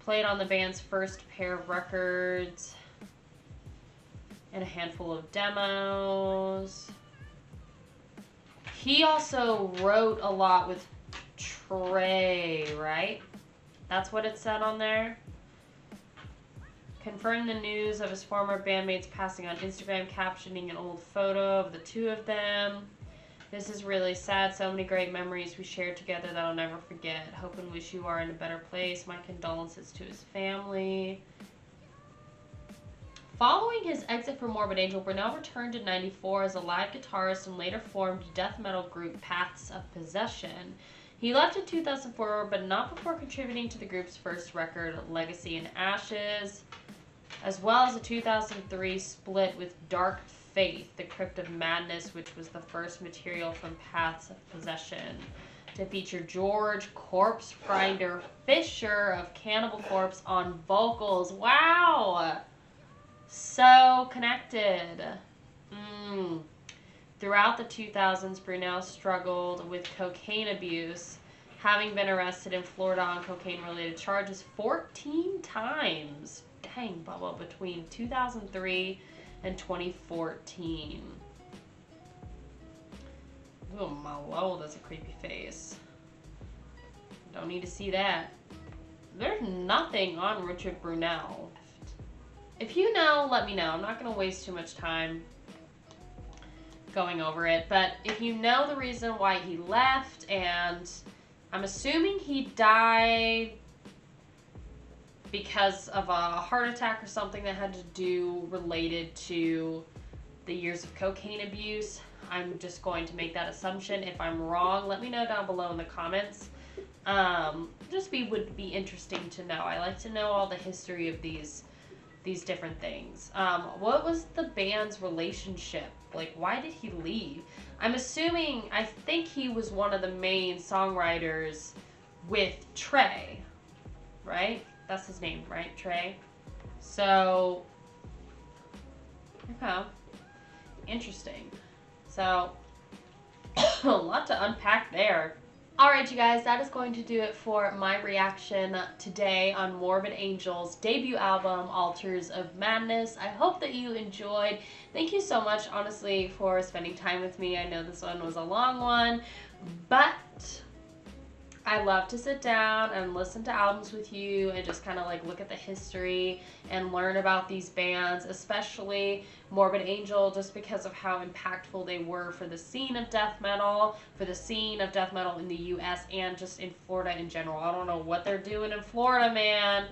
played on the band's first pair of records and a handful of demos. He also wrote a lot with Trey, right? That's what it said on there. Confirmed the news of his former bandmates passing on Instagram, captioning an old photo of the two of them. This is really sad. So many great memories we shared together that I'll never forget. Hope and wish you are in a better place. My condolences to his family. Following his exit from Morbid Angel, Brunel returned in '94 as a live guitarist and later formed death metal group Paths of Possession. He left in 2004, but not before contributing to the group's first record, Legacy and Ashes, as well as a 2003 split with Dark Faith, The Crypt of Madness, which was the first material from Paths of Possession, to feature George Corpse Grinder Fisher of Cannibal Corpse on vocals. Wow! So connected. Throughout the 2000s, Brunel struggled with cocaine abuse, having been arrested in Florida on cocaine-related charges 14 times. Dang, Bubba, between 2003 and 2014. Ooh, Malo, that's a creepy face. Don't need to see that. There's nothing on Richard Brunel. If you know, let me know. I'm not going to waste too much time going over it, but if you know the reason why he left, and I'm assuming he died because of a heart attack or something that had to do related to the years of cocaine abuse. I'm just going to make that assumption. If I'm wrong, let me know down below in the comments. Would be interesting to know. I like to know all the history of these different things. What was the band's relationship? Like, why did he leave? I think he was one of the main songwriters with Trey, right? That's his name, right? Trey. So, okay. Interesting. So, a lot to unpack there. Alright, you guys, that is going to do it for my reaction today on Morbid Angel's debut album, Altars of Madness. I hope that you enjoyed. Thank you so much, honestly, for spending time with me. I know this one was a long one, but I love to sit down and listen to albums with you and just kind of like look at the history and learn about these bands, especially Morbid Angel, just because of how impactful they were for the scene of death metal, in the U.S. and just in Florida in general. I don't know what they're doing in Florida, man.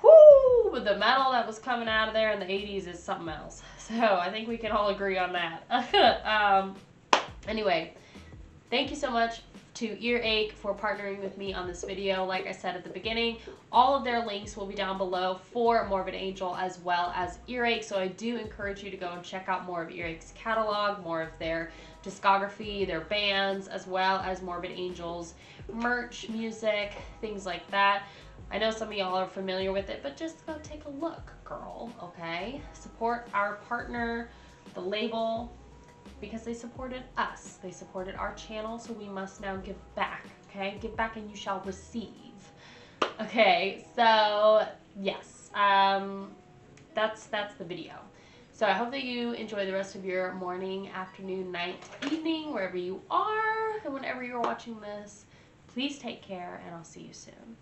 Whoo! But the metal that was coming out of there in the 80s is something else. So I think we can all agree on that. Anyway, thank you so much to Earache for partnering with me on this video. Like I said at the beginning, all of their links will be down below for Morbid Angel as well as Earache, so I do encourage you to go and check out more of Earache's catalog, more of their discography, their bands, as well as Morbid Angel's merch, music, things like that. I know some of y'all are familiar with it, but just go take a look, girl, okay? Support our partner, the label, because they supported us. They supported our channel, so we must now give back, okay? Give back and you shall receive. Okay, so yes, that's the video. So I hope that you enjoy the rest of your morning, afternoon, night, evening, wherever you are, and whenever you're watching this. Please take care, and I'll see you soon.